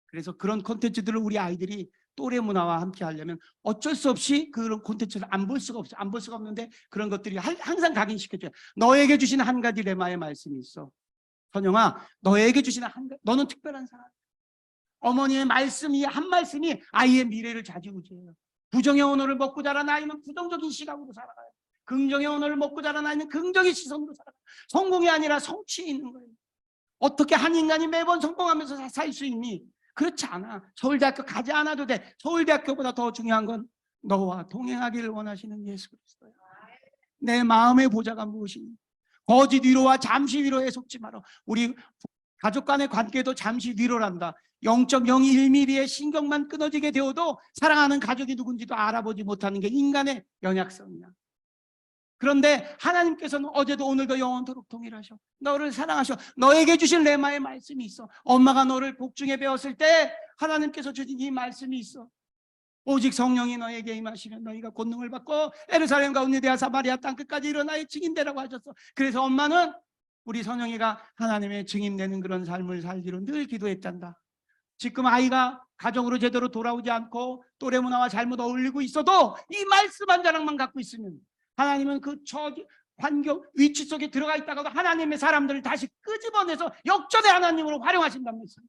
그래서 그런 콘텐츠들을 우리 아이들이 또래 문화와 함께 하려면 어쩔 수 없이 그런 콘텐츠를 안 볼 수가 없어요. 안 볼 수가 없는데 그런 것들이 항상 각인시켜줘요. 너에게 주시는 한 가지 레마의 말씀이 있어. 선영아, 너에게 주시는 한 가지, 너는 특별한 사람. 어머니의 말씀이 한 말씀이 아이의 미래를 좌지우지해요. 부정의 언어를 먹고 자란 아이는 부정적인 시각으로 살아가요. 긍정의 언어를 먹고 자란 아이는 긍정의 시선으로 살아가요. 성공이 아니라 성취에 있는 거예요. 어떻게 한 인간이 매번 성공하면서 살 수 있니? 그렇지 않아. 서울대학교 가지 않아도 돼. 서울대학교보다 더 중요한 건 너와 동행하기를 원하시는 예수 그리스도야. 내 마음의 보좌가 무엇이니? 거짓 위로와 잠시 위로에 속지 마라. 우리 가족 간의 관계도 잠시 위로란다. 0.01mm의 신경만 끊어지게 되어도 사랑하는 가족이 누군지도 알아보지 못하는 게 인간의 연약성이야. 그런데 하나님께서는 어제도 오늘도 영원토록 동일하셔. 너를 사랑하셔. 너에게 주신 레마의 말씀이 있어. 엄마가 너를 복중에 배웠을 때 하나님께서 주신 이 말씀이 있어. 오직 성령이 너에게 임하시면 너희가 권능을 받고 예루살렘과 온유대와 사마리아 땅끝까지 이르러 나의 증인되라고 하셨어. 그래서 엄마는 우리 선영이가 하나님의 증인되는 그런 삶을 살기로 늘 기도했단다. 지금 아이가 가정으로 제대로 돌아오지 않고 또래 문화와 잘못 어울리고 있어도 이 말씀 한 자락만 갖고 있으면 하나님은 그 환경 위치 속에 들어가 있다가도 하나님의 사람들을 다시 끄집어내서 역전의 하나님으로 활용하신다는 말씀.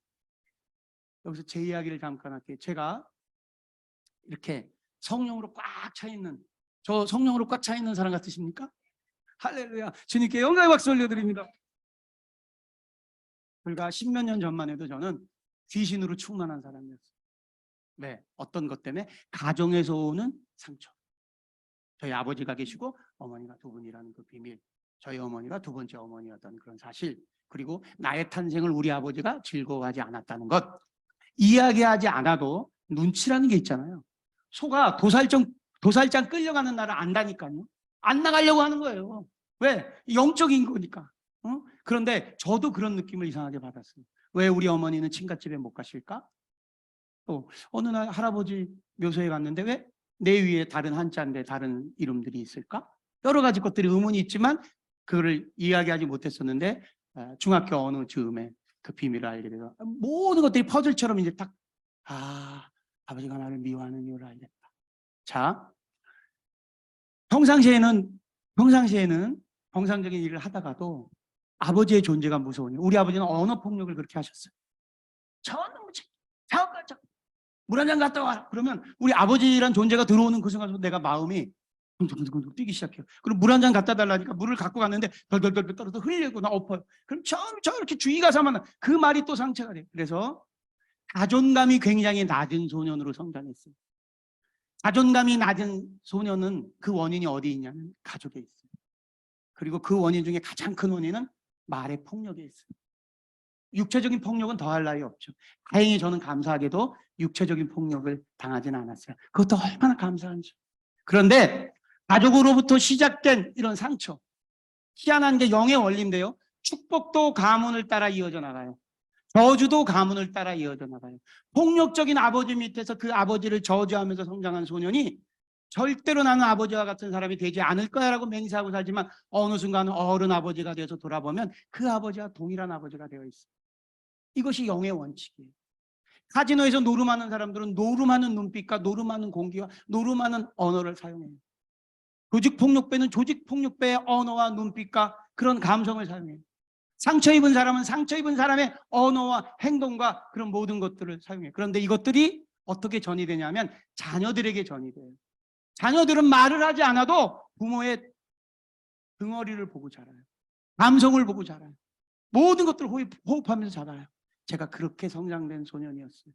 여기서 제 이야기를 잠깐 할게요. 제가 이렇게 성령으로 꽉 차 있는, 저 성령으로 꽉 차 있는 사람 같으십니까? 할렐루야. 주님께 영광의 박수 올려드립니다. 불과 10몇 년 전만 해도 저는 귀신으로 충만한 사람이었어요. 네, 어떤 것 때문에? 가정에서 오는 상처. 저희 아버지가 계시고 어머니가 두 분이라는 그 비밀, 저희 어머니가 두 번째 어머니였다는 그런 사실, 그리고 나의 탄생을 우리 아버지가 즐거워하지 않았다는 것. 이야기하지 않아도 눈치라는 게 있잖아요. 소가 도살장 끌려가는 날을 안다니까요. 안 나가려고 하는 거예요. 왜? 영적인 거니까. 그런데 저도 그런 느낌을 이상하게 받았어요. 왜 우리 어머니는 친갓집에 못 가실까? 또 어느 날 할아버지 묘소에 갔는데 왜 내 위에 다른 한자인데 다른 이름들이 있을까? 여러 가지 것들이 의문이 있지만 그거를 이야기하지 못했었는데 중학교 어느 즈음에 그 비밀을 알게 돼서 모든 것들이 퍼즐처럼 이제 딱 아버지가 나를 미워하는 이유를 알겠다. 자, 평상시에는 정상적인 일을 하다가도 아버지의 존재가 무서우니 우리 아버지는 언어 폭력을 그렇게 하셨어요. 저는 물 한 잔 갖다 와라. 그러면 우리 아버지란 존재가 들어오는 그 순간부터 내가 마음이 둥둥둥둥 뛰기 시작해요. 그럼 물 한 잔 갖다 달라니까 물을 갖고 갔는데 덜덜덜 떨어져 흘리고 나 엎어요. 그럼 저렇게 주의 가서 하면 그 말이 또 상처가 돼요. 그래서 자존감이 굉장히 낮은 소년으로 성장했어요. 자존감이 낮은 소년은 그 원인이 어디 있냐면 가족에 있어요. 그리고 그 원인 중에 가장 큰 원인은 말의 폭력에 있어요. 육체적인 폭력은 더할 나위 없죠. 다행히 저는 감사하게도 육체적인 폭력을 당하지는 않았어요. 그것도 얼마나 감사한지. 그런데 가족으로부터 시작된 이런 상처, 희한한 게 영의 원리인데요. 축복도 가문을 따라 이어져 나가요. 저주도 가문을 따라 이어져 나가요. 폭력적인 아버지 밑에서 그 아버지를 저주하면서 성장한 소년이 절대로 나는 아버지와 같은 사람이 되지 않을 거야라고 맹세하고 살지만 어느 순간 어른 아버지가 돼서 돌아보면 그 아버지와 동일한 아버지가 되어 있어요. 이것이 영의 원칙이에요. 카지노에서 노름하는 사람들은 노름하는 눈빛과 노름하는 공기와 노름하는 언어를 사용해요. 조직폭력배는 조직폭력배의 언어와 눈빛과 그런 감성을 사용해요. 상처 입은 사람은 상처 입은 사람의 언어와 행동과 그런 모든 것들을 사용해요. 그런데 이것들이 어떻게 전이 되냐면 자녀들에게 전이 돼요. 자녀들은 말을 하지 않아도 부모의 등어리를 보고 자라요. 감성을 보고 자라요. 모든 것들을 호흡하면서 자라요. 제가 그렇게 성장된 소년이었어요.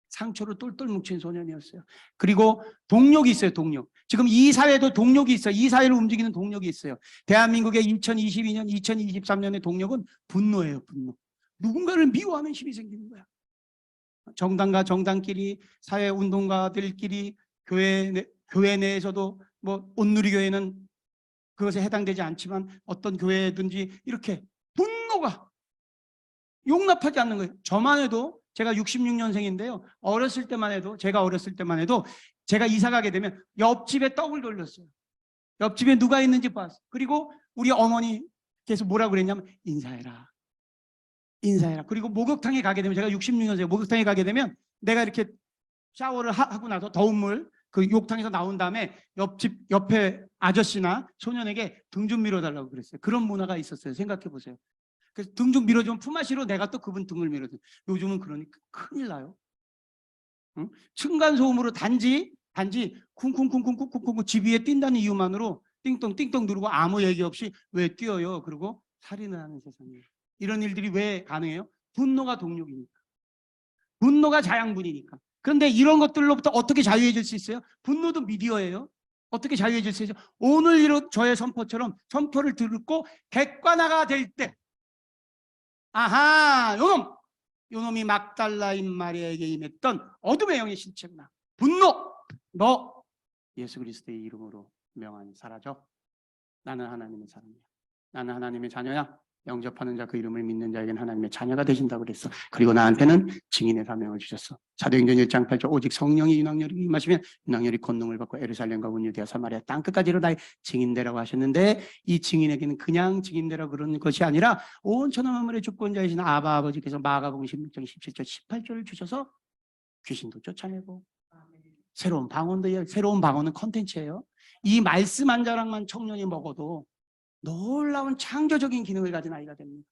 상처로 똘똘 뭉친 소년이었어요. 그리고 동력이 있어요. 동력. 지금 이 사회도 동력이 있어요. 이 사회를 움직이는 동력이 있어요. 대한민국의 2022년, 2023년의 동력은 분노예요. 분노. 누군가를 미워하는 힘이 생기는 거야. 정당과 정당끼리, 사회운동가들끼리, 교회 내에서도 뭐 온누리교회는 그것에 해당되지 않지만 어떤 교회든지 이렇게 분노가 용납하지 않는 거예요. 저만 해도 제가 66년생인데요. 제가 어렸을 때만 해도 제가 이사 가게 되면 옆집에 떡을 돌렸어요. 옆집에 누가 있는지 봤어요. 그리고 우리 어머니께서 뭐라고 그랬냐면 인사해라. 인사해라. 그리고 목욕탕에 가게 되면 제가 66년생 목욕탕에 가게 되면 내가 이렇게 샤워를 하고 나서 더운 물 그 욕탕에서 나온 다음에 옆에 아저씨나 소년에게 등 좀 밀어달라고 그랬어요. 그런 문화가 있었어요. 생각해 보세요. 그래서 등 좀 밀어주면 품앗이로 내가 또 그분 등을 밀어줘요. 요즘은 그러니까 큰일 나요. 응? 층간소음으로 단지 쿵쿵쿵쿵쿵쿵쿵 집 위에 뛴다는 이유만으로 띵동 띵동 누르고 아무 얘기 없이 왜 뛰어요? 그리고 살인을 하는 세상이에요. 이런 일들이 왜 가능해요? 분노가 동력이니까. 분노가 자양분이니까. 그런데 이런 것들로부터 어떻게 자유해질 수 있어요? 분노도 미디어예요. 어떻게 자유해질 수 있어요? 오늘 이런 저의 선포처럼 선포를 듣고 객관화가 될 때, 아하, 요놈이 막달라인 마리아에게 임했던 어둠의 영의 신체구나. 분노, 너 예수 그리스도의 이름으로 명하니 사라져. 나는 하나님의 사람이야. 나는 하나님의 자녀야. 영접하는 자 그 이름을 믿는 자에게는 하나님의 자녀가 되신다고 그랬어. 그리고 나한테는 증인의 사명을 주셨어. 사도행전 1장 8절 오직 성령이 윤학열이 임하시면 윤학열이 권능을 받고 예루살렘과 온 유대와 사마리아 땅끝까지로 나의 증인되라고 하셨는데, 이 증인에게는 그냥 증인되라고 그런 것이 아니라 온 천하 만물의 주권자이신 아바 아버지께서 마가복음 16장 17절 18절을 주셔서 귀신도 쫓아내고 새로운 방언도, 새로운 방언은 컨텐츠예요. 이 말씀 한 자락만 청년이 먹어도 놀라운 창조적인 기능을 가진 아이가 됩니다.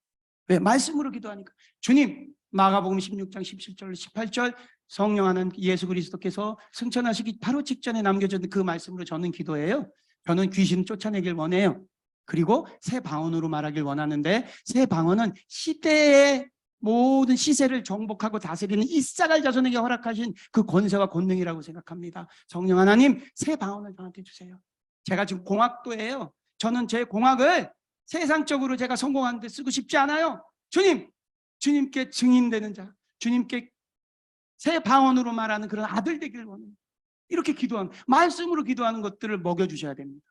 왜? 말씀으로 기도하니까. 주님, 마가복음 16장 17절 18절 성령 하는 예수 그리스도께서 승천하시기 바로 직전에 남겨진 그 말씀으로 저는 기도해요. 저는 귀신 쫓아내길 원해요. 그리고 새 방언으로 말하길 원하는데, 새 방언은 시대의 모든 시세를 정복하고 다스리는 이사갈 자손에게 허락하신 그 권세와 권능이라고 생각합니다. 성령 하나님, 새 방언을 저한테 주세요. 제가 지금 공학도예요. 저는 제 공학을 세상적으로 제가 성공하는 데 쓰고 싶지 않아요. 주님, 주님께 증인되는 자, 주님께 새 방언으로 말하는 그런 아들 되기를 원해요. 이렇게 기도하는, 말씀으로 기도하는 것들을 먹여주셔야 됩니다.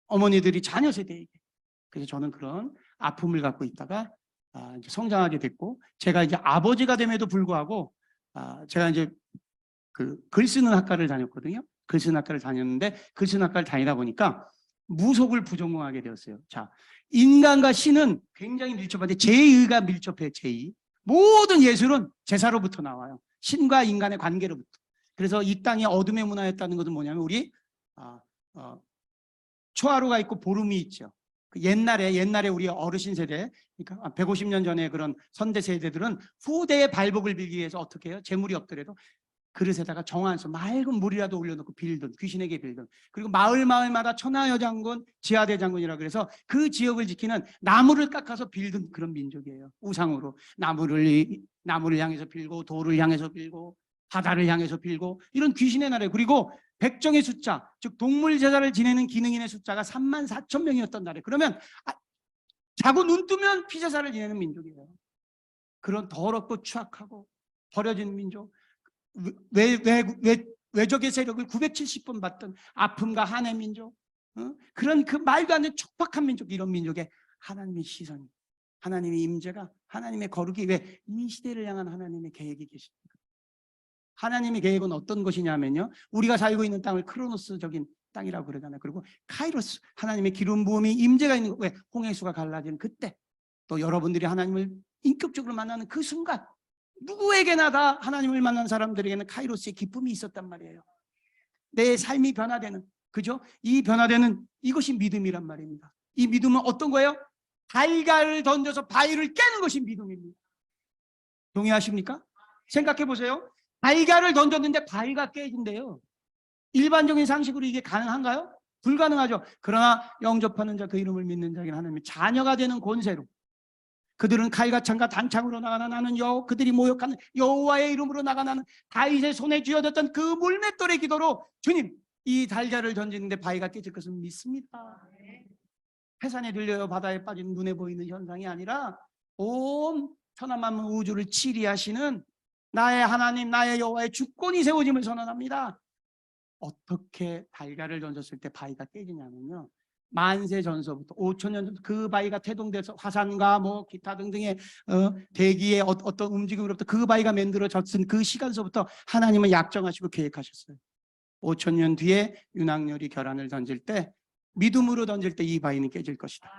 어머니들이 자녀 세대에게. 그래서 저는 그런 아픔을 갖고 있다가 이제 성장하게 됐고, 제가 이제 아버지가 됨에도 불구하고 제가 이제 그 글 쓰는 학과를 다녔거든요. 글 쓰는 학과를 다녔는데, 글 쓰는 학과를 다니다 보니까 무속을 부전공하게 되었어요. 자, 인간과 신은 굉장히 밀접한데 제2가 밀접해요. 제2. 모든 예술은 제사로부터 나와요. 신과 인간의 관계로부터. 그래서 이 땅이 어둠의 문화였다는 것은 뭐냐면, 우리 초하루가 있고 보름이 있죠. 옛날에 우리 어르신 세대, 그러니까 150년 전에 그런 선대 세대들은 후대의 발복을 빌기 위해서 어떻게 해요? 재물이 없더라도 그릇에다가 정한서 맑은 물이라도 올려놓고 빌든, 귀신에게 빌든. 그리고 마을마다 천하여장군, 지하대장군이라 그래서 그 지역을 지키는 나무를 깎아서 빌든 그런 민족이에요. 우상으로 나무를 향해서 빌고, 돌을 향해서 빌고, 바다를 향해서 빌고, 이런 귀신의 나라예요. 그리고 백정의 숫자, 즉 동물 제사를 지내는 기능인의 숫자가 34,000명이었던 나라예요. 그러면 자고 눈 뜨면 피제사를 지내는 민족이에요. 그런 더럽고 추악하고 버려진 민족, 외적의 세력을 970번 받던 아픔과 한해 민족, 그런 그 말도 안 되는 촉박한 민족, 이런 민족에 하나님의 시선이, 하나님의 임재가, 하나님의 거룩이, 왜 이 시대를 향한 하나님의 계획이 계십니까? 하나님의 계획은 어떤 것이냐면요, 우리가 살고 있는 땅을 크로노스적인 땅이라고 그러잖아요. 그리고 카이로스, 하나님의 기름 부음이 임재가 있는, 왜 홍해수가 갈라지는 그때, 또 여러분들이 하나님을 인격적으로 만나는 그 순간, 누구에게나 다 하나님을 만난 사람들에게는 카이로스의 기쁨이 있었단 말이에요. 내 삶이 변화되는, 그죠? 이 변화되는 이것이 믿음이란 말입니다. 이 믿음은 어떤 거예요? 달걀을 던져서 바위를 깨는 것이 믿음입니다. 동의하십니까? 생각해 보세요. 달걀을 던졌는데 바위가 깨진대요. 일반적인 상식으로 이게 가능한가요? 불가능하죠. 그러나 영접하는 자 그 이름을 믿는 자에게는 하나님의 자녀가 되는 권세로, 그들은 칼과 창과 단창으로 나가나 나는 그들이 모욕하는 여호와의 이름으로 나가나는 다윗의 손에 쥐어졌던 그 물맷돌의 기도로, 주님, 이 달걀을 던지는데 바위가 깨질 것을 믿습니다. 해산에 들려요 바다에 빠지는 눈에 보이는 현상이 아니라 온 천하만물 우주를 치리하시는 나의 하나님, 나의 여호와의 주권이 세워짐을 선언합니다. 어떻게 달걀을 던졌을 때 바위가 깨지냐면요, 만세 전서부터 5,000년 전부터 그 바위가 태동돼서 화산과 뭐 기타 등등의 대기의 어떤 움직임으로부터 그 바위가 만들어졌은 그 시간서부터 하나님은 약정하시고 계획하셨어요. 5,000년 뒤에 윤학열이 결안을 던질 때, 믿음으로 던질 때 이 바위는 깨질 것이다.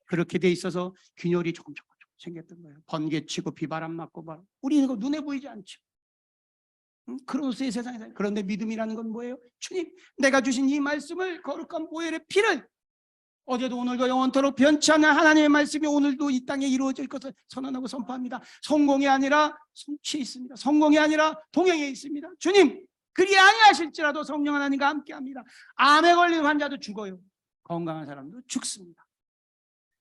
그렇게 돼 있어서 균열이 조금 생겼던 거예요. 번개치고 비바람 맞고, 우리는 이거 눈에 보이지 않죠. 크로노스의 세상에서. 그런데 믿음이라는 건 뭐예요? 주님, 내가 주신 이 말씀을, 거룩한 보혈의 피를, 어제도 오늘도 영원토록 변치 않는 하나님의 말씀이 오늘도 이 땅에 이루어질 것을 선언하고 선포합니다. 성공이 아니라 성취에 있습니다. 성공이 아니라 동행에 있습니다. 주님, 그리 아니하실지라도 성령 하나님과 함께합니다. 암에 걸린 환자도 죽어요. 건강한 사람도 죽습니다.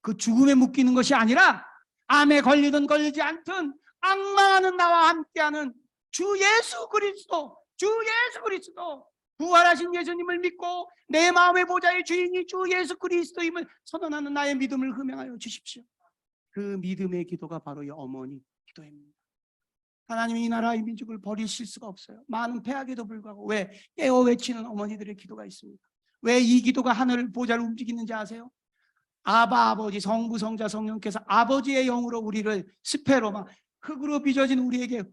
그 죽음에 묶이는 것이 아니라 암에 걸리든 걸리지 않든 악망하는 나와 함께하는 주 예수 그리스도, 주 예수 그리스도, 부활하신 예수님을 믿고 내 마음의 보좌의 주인이 주 예수 그리스도임을 선언하는 나의 믿음을 흠양하여 주십시오. 그 믿음의 기도가 바로 이 어머니 기도입니다. 하나님이 이 나라의 민족을 버리실 수가 없어요. 많은 폐악에도 불구하고 왜 깨어 외치는 어머니들의 기도가 있습니다. 왜 이 기도가 하늘 보좌를 움직이는지 아세요? 아바 아버지, 성부 성자 성령께서 아버지의 영으로 우리를 스페로 막 흙으로 빚어진 우리에게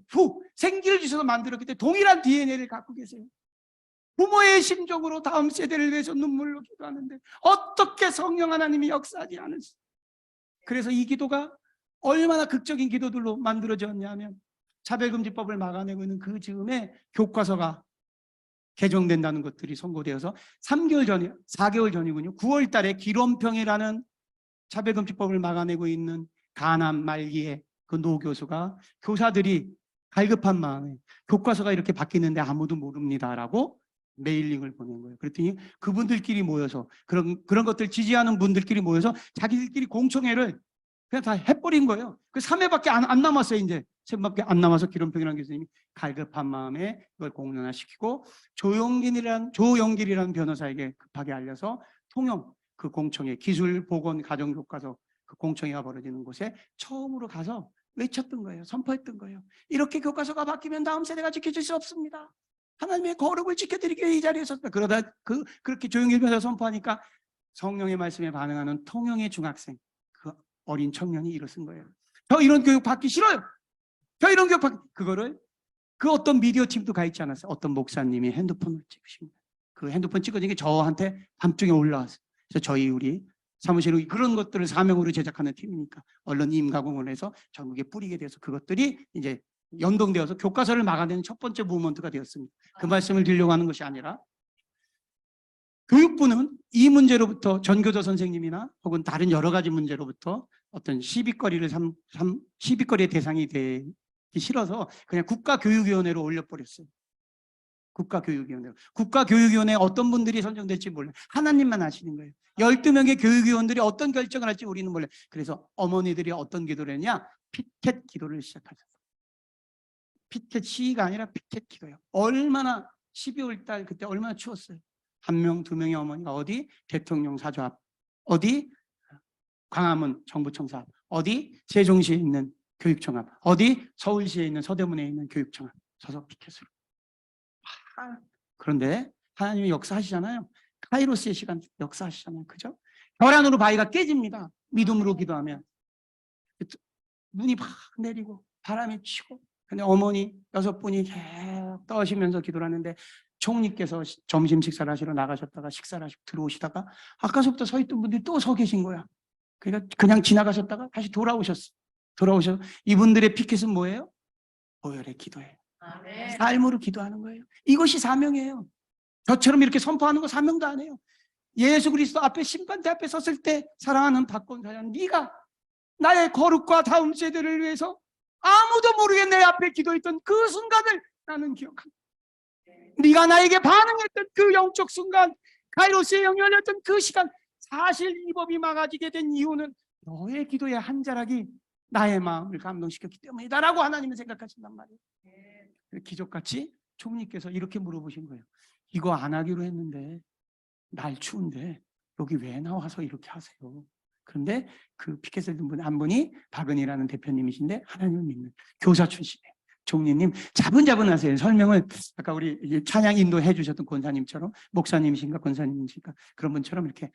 생기를 주셔서 만들었기 때문에 동일한 DNA를 갖고 계세요. 부모의 심정으로 다음 세대를 위해서 눈물로 기도하는데 어떻게 성령 하나님이 역사하지 않으시죠? 그래서 이 기도가 얼마나 극적인 기도들로 만들어졌냐면 차별금지법을 막아내고 있는 그 즈음에 교과서가 개정된다는 것들이 선고되어서 4개월 전이군요. 9월 달에 기론평이라는 차별금지법을 막아내고 있는 가남 말기에 그 노 교수가 교사들이 갈급한 마음에 교과서가 이렇게 바뀌는데 아무도 모릅니다라고 메일링을 보낸 거예요. 그랬더니 그분들끼리 모여서 그런 것들 지지하는 분들끼리 모여서 자기들끼리 공청회를 그냥 다 해버린 거예요. 그 3회밖에 안 남았어요. 이제 3회밖에 안 남아서 기론평이라는 교수님이 갈급한 마음에 그걸 공론화시키고 조영길이라는 변호사에게 급하게 알려서 통영 그 공청회 기술보건가정교과서 그 공청회가 벌어지는 곳에 처음으로 가서 외쳤던 거예요. 선포했던 거예요. 이렇게 교과서가 바뀌면 다음 세대가 지켜질 수 없습니다. 하나님의 거룩을 지켜드리기 위해 이 자리에 섰다. 그러다 그렇게 조영길 변호사 선포하니까 성령의 말씀에 반응하는 통영의 중학생 그 어린 청년이 일어선 거예요. 저 이런 교육 받기 싫어요. 저 이런 교육 받기. 그거를 그 어떤 미디어 팀도 가 있지 않았어요. 어떤 목사님이 핸드폰을 찍으십니다. 그 핸드폰 찍어진 게 저한테 밤중에 올라왔어요. 그래서 우리 사무실로 그런 것들을 사명으로 제작하는 팀이니까 언론 임가공을 해서 전국에 뿌리게 돼서 그것들이 이제 연동되어서 교과서를 막아내는 첫 번째 무브먼트가 되었습니다. 그 말씀을 드리려고 하는 것이 아니라 교육부는 이 문제로부터 전교조 선생님이나 혹은 다른 여러 가지 문제로부터 어떤 시비거리의 대상이 되기 싫어서 그냥 국가교육위원회로 올려버렸어요. 국가교육위원회 어떤 분들이 선정될지 몰라요. 하나님만 아시는 거예요. 12명의 교육위원들이 어떤 결정을 할지 우리는 몰라요. 그래서 어머니들이 어떤 기도를 했냐? 피켓 기도를 시작하셨어요. 피켓 시위가 아니라 피켓 기도예요. 얼마나 12월 달 그때 얼마나 추웠어요. 1명, 2명의 어머니가 어디? 대통령 사저 앞, 어디? 광화문 정부청사 앞, 어디? 세종시에 있는 교육청 앞, 어디? 서울시에 있는 서대문에 있는 교육청 앞 서서 피켓으로. 그런데 하나님이 역사하시잖아요. 카이로스의 시간 역사하시잖아요. 그죠? 혈안으로 바위가 깨집니다. 믿음으로 기도하면. 눈이 막 내리고 바람이 치고 근데 어머니 6분이 계속 떠시면서 기도를 하는데 총리께서 점심 식사를 하시러 나가셨다가 식사를 하시고 들어오시다가 아까서부터 서 있던 분들이 또 서 계신 거야. 그러니까 그냥 지나가셨다가 다시 돌아오셔서 이분들의 피켓은 뭐예요? 보혈의 기도예요. 아멘. 삶으로 기도하는 거예요. 이것이 사명이에요. 저처럼 이렇게 선포하는 거 사명도 안 해요. 예수 그리스도 앞에 심판대 앞에 섰을 때 사랑하는 박권사장, 네가 나의 거룩과 다음 세대를 위해서 아무도 모르게 내 앞에 기도했던 그 순간을 나는 기억한다. 네가 나에게 반응했던 그 영적 순간, 카이로스의 영이 열렸던 그 시간, 사실 이 법이 막아지게 된 이유는 너의 기도의 한 자락이 나의 마음을 감동시켰기 때문이다 라고 하나님은 생각하신단 말이에요. 기적같이 총리께서 이렇게 물어보신 거예요. 이거 안 하기로 했는데 날 추운데 여기 왜 나와서 이렇게 하세요? 그런데 그 피켓을 든 분 한 분이 박은희라는 대표님이신데 하나님을 믿는 교사 출신이에요. 총리님 자분자분하세요. 설명을 아까 우리 찬양 인도해 주셨던 권사님처럼 목사님이신가 권사님이신가 그런 분처럼 이렇게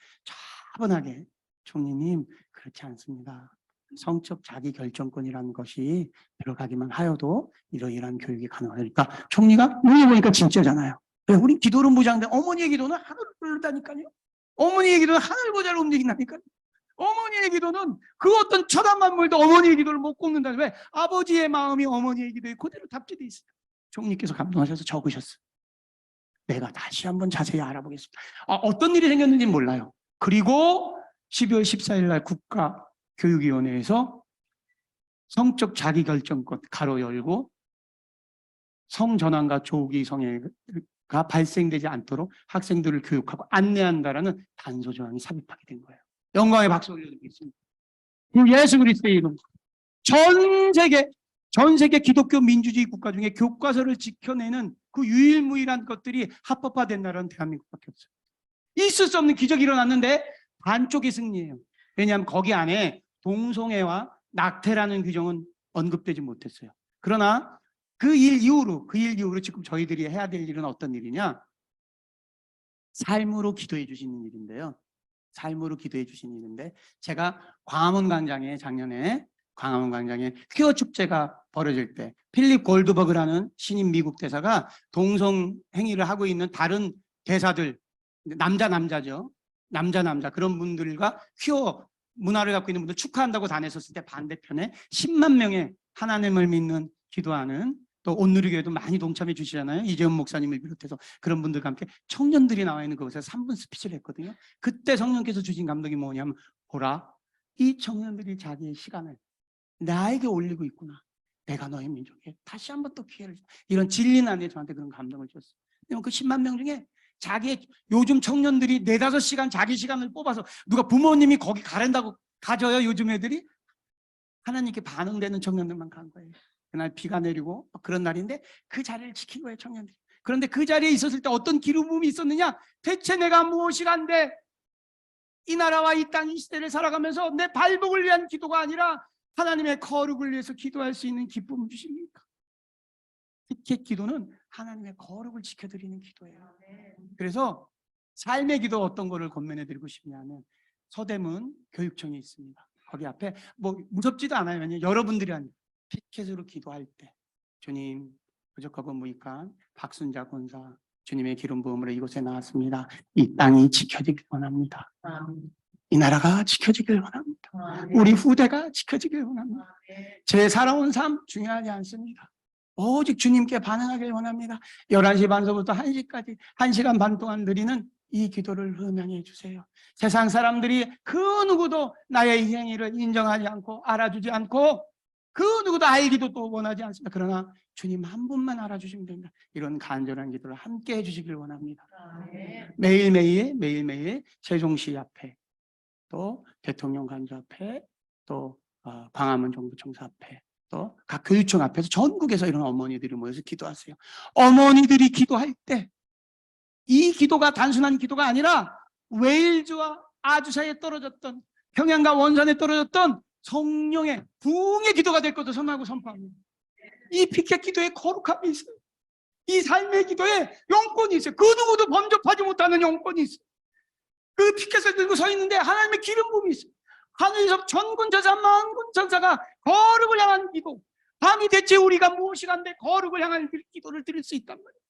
차분하게 총리님 그렇지 않습니다. 성적 자기 결정권이라는 것이 들어가기만 하여도 이러이러한 교육이 가능하니까 총리가 눈이 보니까 진짜잖아요. 우리 기도로 무장된 어머니의 기도는 하늘을 부른다니까요. 어머니의 기도는 하늘 보좌를 움직인다니까요. 어머니의 기도는 그 어떤 천한 만물도 어머니의 기도를 못 꼽는다. 왜? 아버지의 마음이 어머니의 기도에 그대로 답지되어 있어요. 총리께서 감동하셔서 적으셨어요. 내가 다시 한번 자세히 알아보겠습니다. 어떤 일이 생겼는지는 몰라요. 그리고 12월 14일 날 국가교육위원회에서 성적 자기결정권 가로 열고 성전환과 조기 성애가 발생되지 않도록 학생들을 교육하고 안내한다라는 단서 조항이 삽입하게 된 거예요. 영광의 박수 올려드리겠습니다. 예수 그리스도의 이름 전 세계 전 세계 기독교 민주주의 국가 중에 교과서를 지켜내는 그 유일무이한 것들이 합법화된 나라는 대한민국밖에 없어요. 있을 수 없는 기적이 일어났는데 반쪽의 승리예요. 왜냐하면 거기 안에 동성애와 낙태라는 규정은 언급되지 못했어요. 그러나 그 일 이후로 지금 저희들이 해야 될 일은 어떤 일이냐? 삶으로 기도해 주시는 일인데요. 삶으로 기도해 주시는 일인데, 제가 광화문 광장에 작년에 광화문 광장에 퀴어 축제가 벌어질 때 필립 골드버그라는 신임 미국 대사가 동성 행위를 하고 있는 다른 대사들, 남자죠. 남자 그런 분들과 퀴어 문화를 갖고 있는 분들 축하한다고 다녔었을 때 반대편에 10만 명의 하나님을 믿는 기도하는, 또 온누리교회도 많이 동참해 주시잖아요. 이재훈 목사님을 비롯해서 그런 분들과 함께 청년들이 나와 있는 그곳에서 3분 스피치를 했거든요. 그때 성령께서 주신 감동이 뭐냐면, 보라, 이 청년들이 자기의 시간을 나에게 올리고 있구나. 내가 너의 민족에 다시 한번 또 기회를 줘. 이런 진리 안에 저한테 그런 감동을 줬어요. 그 10만 명 중에 자기의, 요즘 청년들이 4-5시간 자기 시간을 뽑아서, 누가 부모님이 거기 가란다고 가져요. 요즘 애들이 하나님께 반응되는 청년들만 간 거예요. 그날 비가 내리고 그런 날인데 그 자리를 지킨 거예요, 청년들이. 그런데 그 자리에 있었을 때 어떤 기름 부음이 있었느냐? 대체 내가 무엇이 간데 이 나라와 이 땅, 이 시대를 살아가면서 내 발복을 위한 기도가 아니라 하나님의 거룩을 위해서 기도할 수 있는 기쁨을 주십니까? 티켓 기도는 하나님의 거룩을 지켜드리는 기도예요. 그래서 삶의 기도 어떤 거를 권면해 드리고 싶냐면, 서대문 교육청이 있습니다. 거기 앞에 뭐 무섭지도 않아요. 왜냐하면 여러분들이 아니에요. 피켓으로 기도할 때, 주님, 부족하고 무익한 박순자 권사, 주님의 기름 부음으로 이곳에 나왔습니다. 이 땅이 지켜지길 원합니다. 이 나라가 지켜지길 원합니다. 우리 후대가 지켜지길 원합니다. 제 살아온 삶 중요하지 않습니다. 오직 주님께 반응하길 원합니다. 11시 반서부터 1시까지 1시간 반 동안 드리는 이 기도를 음양해 주세요. 세상 사람들이 그 누구도 나의 이 행위를 인정하지 않고 알아주지 않고 그 누구도 알기도 또 원하지 않습니다. 그러나 주님 한 분만 알아주시면 됩니다. 이런 간절한 기도를 함께 해주시길 원합니다. 매일매일 세종시 앞에, 또 대통령 관저 앞에, 또 광화문 정부청사 앞에, 또 각 교육청 앞에서 전국에서 이런 어머니들이 모여서 기도하세요. 어머니들이 기도할 때 이 기도가 단순한 기도가 아니라 웨일즈와 아주 사이에 떨어졌던, 평양과 원산에 떨어졌던 성령의 부흥의 기도가 될 것을 선하고 선포합니다. 이 피켓 기도에 거룩함이 있어요. 이 삶의 기도에 영권이 있어요. 그 누구도 범접하지 못하는 영권이 있어요. 그 피켓을 들고 서 있는데 하나님의 기름 부음이 있어요. 하늘에서 전군 전사 만군 전사가 거룩을 향한 기도, 밤이 대체 우리가 무엇이간데 거룩을 향한 기도를 드릴 수 있단 말이에요.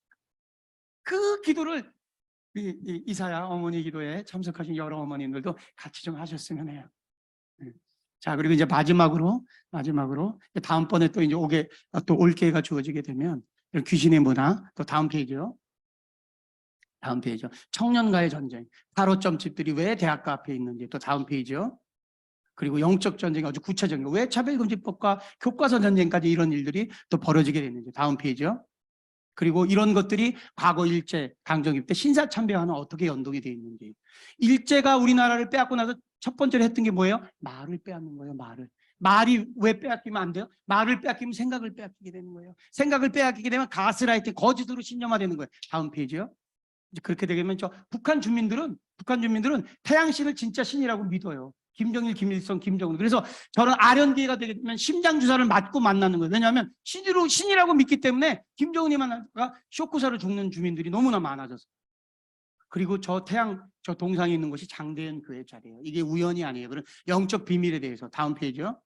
그 기도를 이사야 어머니 기도에 참석하신 여러 어머님들도 같이 좀 하셨으면 해요. 자, 그리고 이제 마지막으로 다음번에 또 이제 올 기회가 주어지게 되면 귀신의 문화, 또 다음 페이지요. 청년과의 전쟁, 타로점집들이 왜 대학가 앞에 있는지, 또 다음 페이지요. 그리고 영적 전쟁이 아주 구체적인 거, 왜 차별금지법과 교과서 전쟁까지 이런 일들이 또 벌어지게 됐는지, 다음 페이지요. 그리고 이런 것들이 과거 일제 강점기 때 신사참배와는 어떻게 연동이 되어 있는지. 일제가 우리나라를 빼앗고 나서 첫 번째로 했던 게 뭐예요? 말을 빼앗는 거예요. 말이 왜 빼앗기면 안 돼요? 말을 빼앗기면 생각을 빼앗기게 되는 거예요. 생각을 빼앗기게 되면 가스라이팅, 거짓으로 신념화되는 거예요. 다음 페이지요. 이제 그렇게 되면 북한 주민들은 태양신을 진짜 신이라고 믿어요. 김정일, 김일성, 김정은. 그래서 저는 아련기가 되게 되면 심장 주사를 맞고 만나는 거예요. 왜냐하면 신이라고 믿기 때문에 김정은이 만나가 쇼크사로 죽는 주민들이 너무나 많아져서. 그리고 저 동상에 있는 곳이 장대현 교회 자리예요. 이게 우연이 아니에요. 그런 영적 비밀에 대해서. 다음 페이지요.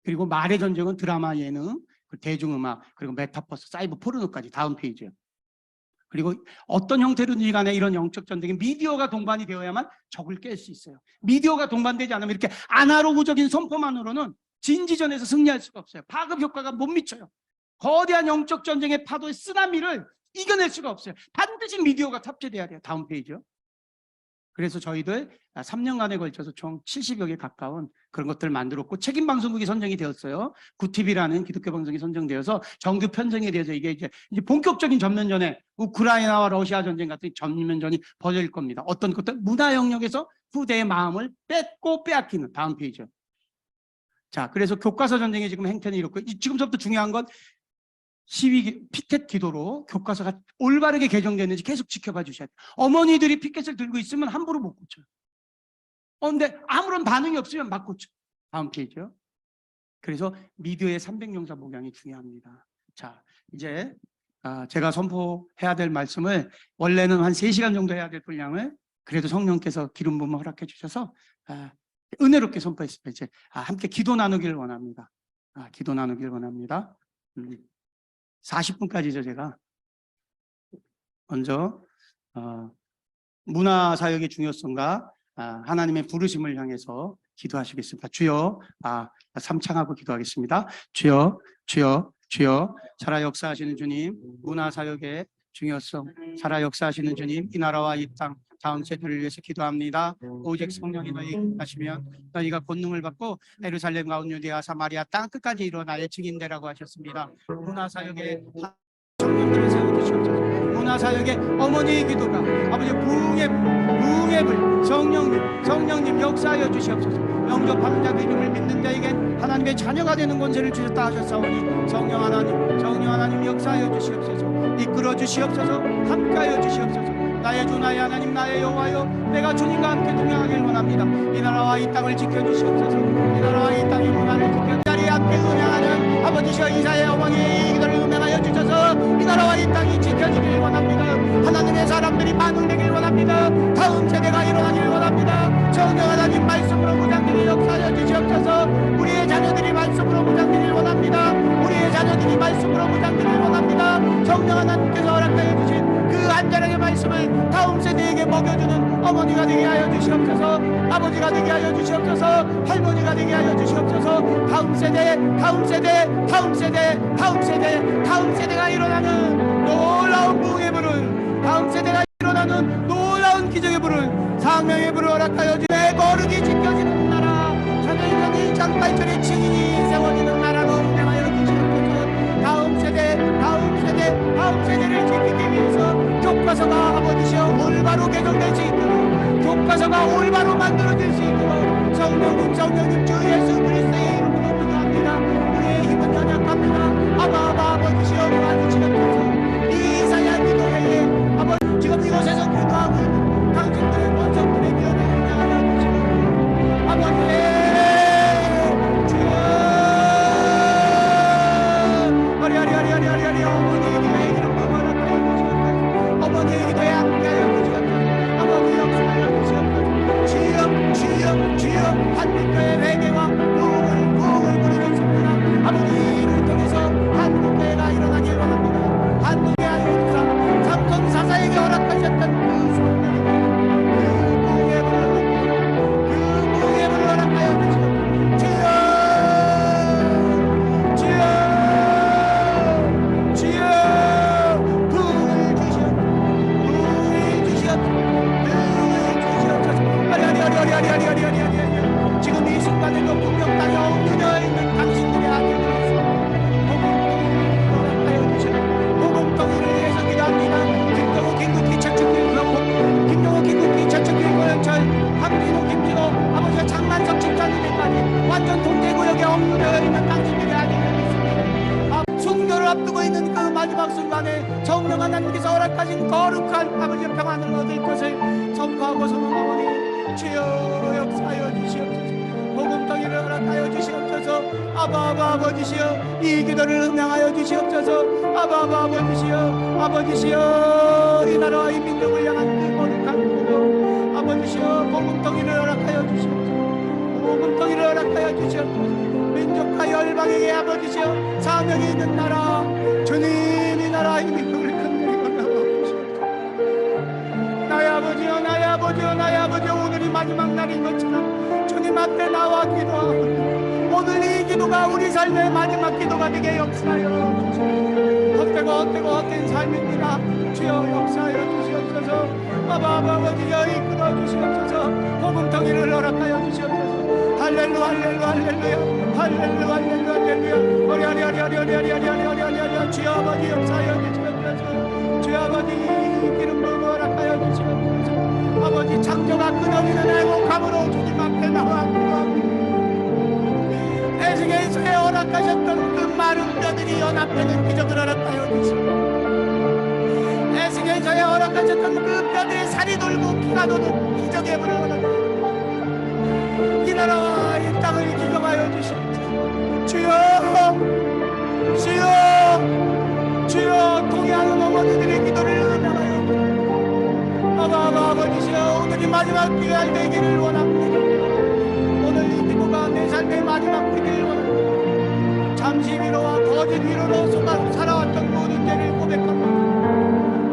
그리고 말의 전쟁은 드라마, 예능, 대중음악, 그리고 메타버스, 사이버 포르노까지. 다음 페이지요. 그리고 어떤 형태로든지 간에 이런 영적 전쟁에 미디어가 동반이 되어야만 적을 깰 수 있어요. 미디어가 동반되지 않으면 이렇게 아날로그적인 선포만으로는 진지전에서 승리할 수가 없어요. 파급 효과가 못 미쳐요. 거대한 영적 전쟁의 파도의 쓰나미를 이겨낼 수가 없어요. 반드시 미디어가 탑재돼야 돼요. 다음 페이지요. 그래서 저희들 3년간에 걸쳐서 총 70여 개 가까운 그런 것들을 만들었고, 책임 방송국이 선정이 되었어요. 구티비라는 기독교 방송이 선정되어서 정규 편성에 대해서 이게 이제 본격적인 전면전에 우크라이나와 러시아 전쟁 같은 전면전이 벌어질 겁니다. 어떤 것들? 문화 영역에서 후대의 마음을 뺏고 빼앗기는. 다음 페이지요. 자, 그래서 교과서 전쟁의 지금 행태는 이렇고, 지금부터 중요한 건 시위, 피켓 기도로 교과서가 올바르게 개정되는지 계속 지켜봐 주셔야 돼요. 어머니들이 피켓을 들고 있으면 함부로 못 고쳐요. 근데 아무런 반응이 없으면 막 고쳐. 다음 페이지요. 그래서 미디어의 300용사 목양이 중요합니다. 자, 이제 제가 선포해야 될 말씀을 원래는 한 3시간 정도 해야 될 분량을 그래도 성령께서 기름 부음을 허락해 주셔서 은혜롭게 선포했습니다. 이제 함께 기도 나누기를 원합니다. 기도 나누기를 원합니다. 40분까지죠. 제가 먼저 문화사역의 중요성과 하나님의 부르심을 향해서 기도하시겠습니다. 주여, 삼창하고 기도하겠습니다. 주여, 주여, 주여, 살아 역사하시는 주님, 문화사역의 중요성, 살아 역사하시는 주님, 이 나라와 이 땅, 다음 세대를 위해서 기도합니다. 오직 성령이 너희 하시면 너희가 권능을 받고 예루살렘과 온 유대와 사마리아 땅 끝까지 일어나 나의 증인되라고 하셨습니다. 문화사역의 청년들을 세워주시옵소서. 문화사역의 어머니의 기도가 아버지 부흥의 성령님 역사하여 주시옵소서. 영접하는 자 그 이름을 믿는 자에게 하나님의 자녀가 되는 권세를 주셨다 하셨사오니 성령 하나님 역사하여 주시옵소서. 이끌어 주시옵소서. 함께하여 주시옵소서. 나의 주 나의 하나님 나의 여호와여, 내가 주님과 함께 동행하길 원합니다. 이 나라와 이 땅을 지켜주시옵소서. 이 나라와 이 땅의 문화를 지켜 자리에 함께 음행하는 아버지시여 이사의 어머니의 기도를 음행하여 주셔서 이 나라와 이 땅이 지켜지길 원합니다. 하나님의 사람들이 반응되길 원합니다. 다음 세대가 일어나길 원합니다. 성령 하나님 말씀으로 무장들이 역사하여 주시옵소서. 우리의 자녀들이 말씀으로 무장되길 원합니다. 우리의 자녀들이 말씀으로 무장되길 원합니다. 성령 하나님께서 허락하여 주신 그 안전하게 말씀을 다음 세대에게 먹여주는 어머니가 되게 하여 주시옵소서. 아버지가 되게 하여 주시옵소서. 할머니가 되게 하여 주시옵소서. 다음 세대가 일어나는 놀라운 부흥의 불을, 다음 세대가 일어나는 놀라운 기적의 불을, 상명의 불을 허락하여 주내 거룩이 지켜지는 나라, 천년이 장발전의 증인이 세워지는 나라로 운행하여 주시옵소서. 다음 세대를 지키기 위해서 교과서가 아버지시여 올바로 개정될 수 있도록, 교과서가 올바로 만들어질 수 있도록 성령님 주 예수 그리스도의 이름으로 기도합니다. 우리의 힘은 연약합니다. 아버지시여 도와주시옵소서. 이 이사야 기도회에 아버지 지금 이곳에서 기도하고 있는 당신들의 권속들의 기도를 운행하여 주시옵소서. 아버지 어머니의 기도에 함께하여 주시옵소서. 어머니 역사하여 주시옵소서. 주여 한국교회 회개와 부흥을 부르셨습니다. 아버지를 통해서 한국교회가 일어나길 원합니다. 한국의 아이들과 삼손 사사에게 허락하셨던 그 소명이 그 부흥의 불을 허락하여 주시옵소서. 지금 이 순간에도 분명 땅에 엎드려 있는 당신들의 아들들에서 보금덩이를 위해서 기도합니다. 김동호 긴급히 최측길 고영철 황진호 김진호 아버지가 장만석 집사님들까지 완전 통제구역에 엎드려 있는 당신들의 아들들이 있습니다. 순교를 앞두고 있는 그 마지막 순간에 성령 하나님께서 허락하신 거룩한 아버지의 평안을 얻을 것을 선포하고 선언하오니 주여 역사하여 주시옵소서. 복음덩이를 허락하여 주시옵소서. 아버지시여 이 기도를 음행하여 주시옵소서. 아버지시여 이 나라와 이 민족을 향한 그 거룩한 기도 아버지시여 복음덩이를 허락하여 주시옵소서. 복음덩이를 허락하여 주시옵소서. 민족과 열방에게 아버지시여 사명이 있는 나라 주님 이 나라 이 민족을 건드리고 주시옵소서. 나의 아버지여 오늘이 마지막 날인 것처럼 주님 앞에 나와 기도하고 오늘 이 기도가 우리 삶의 마지막 기도가 되게 역사하여 주시옵소서. 헛된 삶입니다. 주여 역사하여 주시옵소서. 아버지여 이끌어 주시옵소서. 복음덩이를 허락하여 주시옵소서. 할렐루야 주여 아버지 역사하여 주시옵소서. 주여 아버지 기름 부음 허락하여 주시옵소서. 아버지 창조가 끊어지는 애곡함으로 주님 앞에 나와 기도합니다. 에스겔서에 허락하셨던 그 많은 뼈들이 연합되는 기적을 허락하여 주시고, 에스겔서에 허락하셨던 그 뼈들의 살이 돌고 피가 도는 기적의 문을 허락하여 이 나라와 이 땅을 기억하여 주시옵소서. 주여, 주여, 주여, 동의하는 어머니들의 기도를 응답하여 주시옵소서. 아버지시여, 오늘이 마지막 기회가 되기를 원합니다. 오늘 이 기도가 내 삶의 마지막 되기를 원합니다. 잠시 위로와 거짓 위로로 속아 살아왔던 모든 죄를 고백합니다.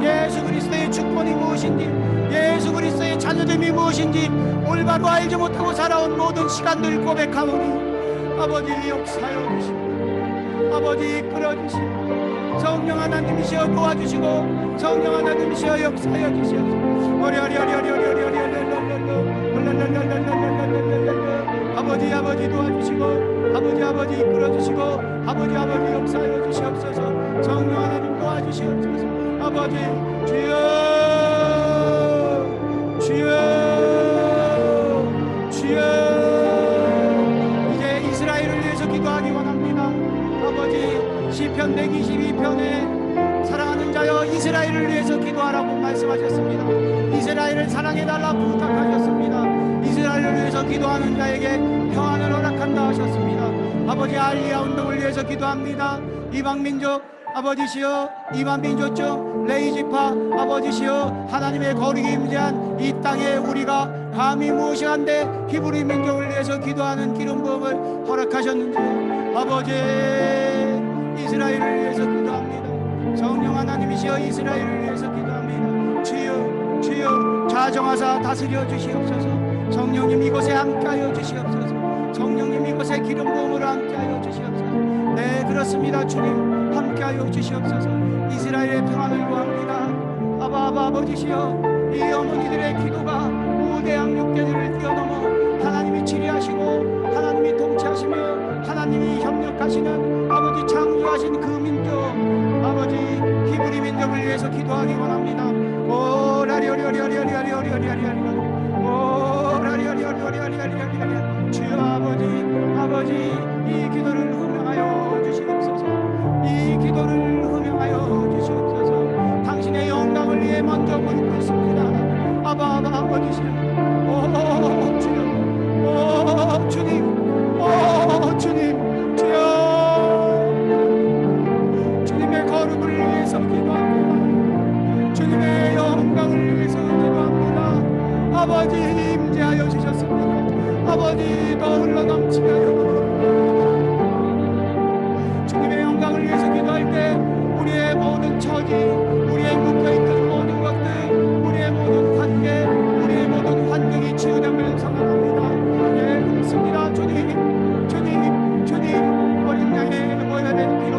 예수 그리스도의 축복이 무엇인지, 예수 그리스도의 자녀됨이 무엇인지 올바로 알지 못하고 살아온 모든 시간들 고백하오니 아버지 역사여 주시고, 아버지 이끌어주시고, 성령 하나님이시여 도와주시고, 성령 하나님이시여 역사여 주시옵소서. 아버지 아버지 도와주시고, 아버지 이끌어주시고, 아버지 역사여 주시옵소서. 성령 하나님 도와주시옵소서. 아버지 주여, 주여, 주여, 이제 이스라엘을 위해서 기도하기 원합니다. 아버지 시편 122편에 사랑하는 자여 이스라엘을 위해서 기도하라고 말씀하셨습니다. 이스라엘을 사랑해달라고 부탁하셨습니다. 이스라엘을 위해서 기도하는 자에게 평안을 허락한다 하셨습니다. 아버지 알리야 운동을 위해서 기도합니다. 이방민족 아버지시여, 이방민족중 레이지파 아버지시여, 하나님의 거룩이 임재한 이 땅에 우리가 감히 무엇이한데 히브리 민족을 위해서 기도하는 기름 부음을 허락하셨는지 아버지 이스라엘을 위해서 기도합니다. 성령 하나님이시여 이스라엘을 위해서 기도합니다. 주여, 주여 자정하사 다스려 주시옵소서. 성령님 이곳에 함께하여 주시옵소서. 성령님 이곳에 기름 부음으로 함께하여 주시옵소서. 네 그렇습니다. 주님 함께하여 주시옵소서. 이스라엘의 평안을 구합니다. 아버지시여, 이 어머니들의 기도가 우대양 육계들을 뛰어넘어 하나님이 치리하시고 하나님이 통치하시며 하나님이 협력하시는 아버지 창조하신 그 민족 아버지 히브리 민족을 위해서 기도하기 원합니다. 주여 아버지 이 기도를 흠명하여 주시옵소서. 이 기도를 흠명하여 주시옵소서. 당신의 영광을 위해 먼저 묻고 있습니다. 아버지시여, 주여, 주님, 주님, 주여, 주님의 거룩을 위해서 기도합니다. 주님의 영광을 위해서 기도합니다. 아버지 임재하여 주셨습니다. 아버지 더 흘러넘치게 하여 주님의 영광을 위해서 기도할 때 우리의 모든 처지, 우리의 묶여있던 모든 것들, 우리의 모든 관계, 우리의 모든 환경이 치유됨을 선언합니다. 예, 그렇습니다. 주님, 어린 양의 보혈의 피로,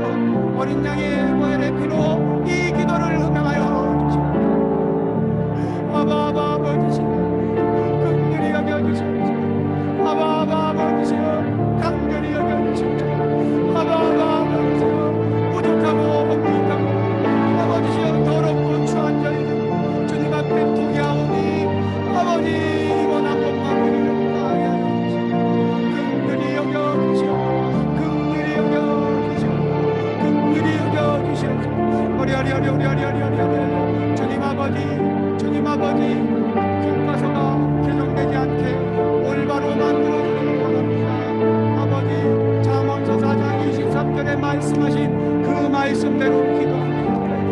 어린 양의 보혈의 피로 이 기도를 흠명하여 주시옵소서. 아버지시여, 긍휼히 여겨주시옵소서. 아버지시여, 간절히 여겨주시옵소서. 아버지시여, 부족하고 부족하고 아버지시여, 더럽고 추한 저희들 주님 앞에 통해하오니 아버지 원한 것만 우리를 다하여 주시옵소서. 긍휼히 여겨주시옵소서. 긍휼히 여겨주시옵소서. 긍휼히 여겨주시옵소서. 주님 아버지 교과서가 개정되지 않게 올바로 만들어주기를 원합니다. 아버지 잠언서 4장 23절에 말씀하신 그 말씀대로 기도합니다.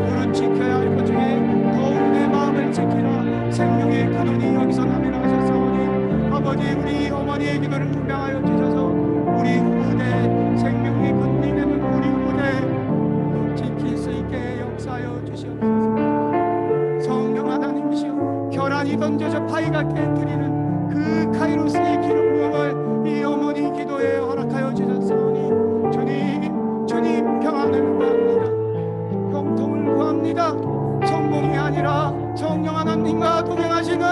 그런 지켜야 할 것 중에 더욱 내 마음을 지키라. 생명의 근원이 여기서 남이라 하셨사오니 아버지 우리 어머니의 기도를 분명하여 주셔서 우리 후대 생명의 근원이 되는 우리 후대 지킬 수 있게 역사하여 주시옵소서. 성령 하나님이시여, 결안이 던져져 파이가 깨뜨리는 그 카이로스의 기름 부음을 이 어머니 기도에 허락하여 주셨사오니 주님 평안을 구합니다. 형통을 구합니다. 성공이 아니라 성령 하나님과 동행하시는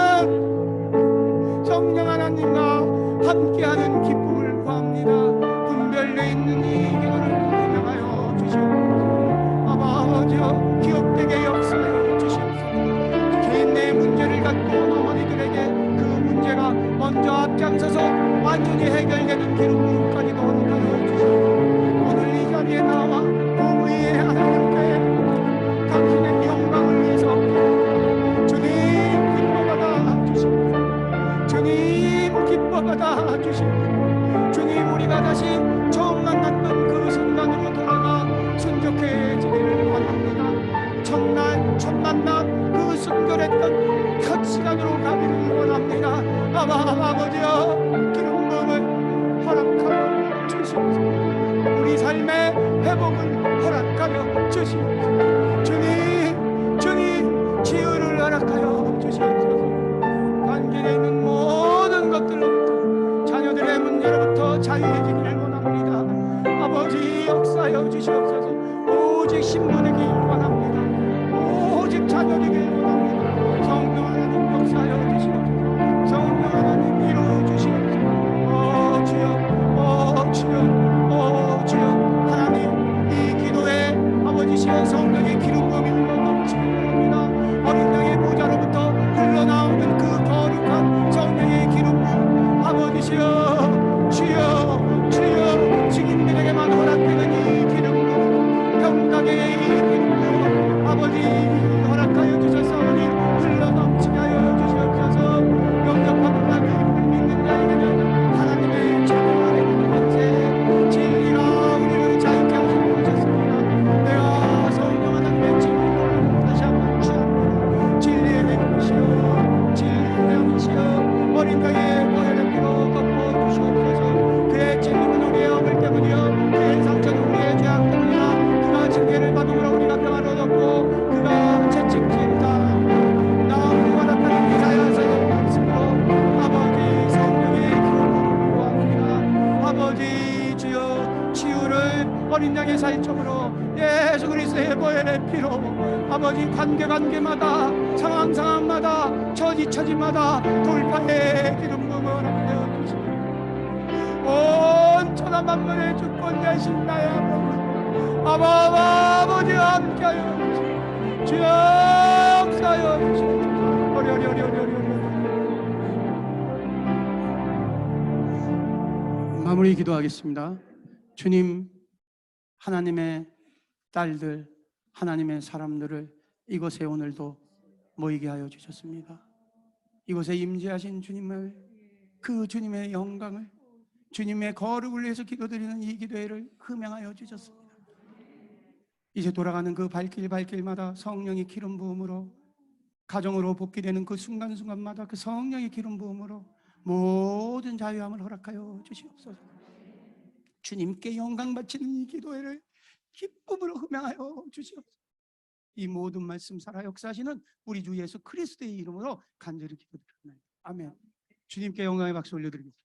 성령 하나님과 함께하는 기쁨을 삶의 회복을 허락하여 주시옵소서. 주님 치유를 허락하여 주시옵소서. 관계에 있는 모든 것들로부터, 자녀들의 문제로부터 자유해지기를 원합니다. 아버지 역사하여 주시옵소서. 오직 신부되기 원합니다. 오직 자녀되기 원합니다. 성령 하나님 역사하여 주시옵소서. 성령 하나님 이루어 주시옵소서. 주여 하나님, 이 기도에 아버지시여 성령의 기름 부음이 흘러넘치기 원합니다. 어린 양의 보좌로부터 흘러나오는 그 거룩한 성령의 기름 부음, 아버지시여 주여 증인들에게만 허락되는 이 기름 부음, 병각의 이 기름 부음 아버지 허락하여 주셔서니 흘러넘치게 하여 주시옵소서. 영접하는 자들, 믿는 자에게는 하나님의 자녀 진리가 우리를 자유케 하시고 오셨습니다. 내가 성령 하나님의 진리를 다시 한번 취합니다. 진리의灵이시여, 진리의 영이시여, 어린 양의 보혈의 피로 덮어 주시옵소서. 그의 진리는 우리의 허물 때문이요, 그의 상처는 우리의 죄악 때문이라. 그가 징계를 받음으로 우리가 평안을 얻었고, 그가 채찍진 사람 나무 와라카는 이사야서의 말씀으로 아버지 성령의 기름을 구합니다. 아버지 주여, 치유를 어린 양의 살점으로 예수 그리스도의 보혈의 피로 아버지 관계마다 상황마다 처지마다 돌파의 기름 부음을 허락하여 주시고, 온 천하 만물의 주권 되신 나의 아버지와 함께하여 주시고, 주여 역사하여 주시고, 마무리 기도하겠습니다. 주님, 하나님의 딸들, 하나님의 사람들을 이곳에 오늘도 모이게 하여 주셨습니다. 이곳에 임재하신 주님을, 그 주님의 영광을, 주님의 거룩을 위해서 기도드리는 이 기도회를 흠양하여 주셨습니다. 이제 돌아가는 그 발길마다 성령의 기름 부음으로, 가정으로 복귀되는 그 순간순간마다 그 성령의 기름 부음으로 모든 자유함을 허락하여 주시옵소서. 주님께 영광 바치는 이 기도회를 기쁨으로 흠양하여 주시옵소서. 이 모든 말씀 살아 역사하시는 우리 주 예수 그리스도의 이름으로 간절히 기도드립니다. 아멘. 주님께 영광의 박수 올려드리겠습니다.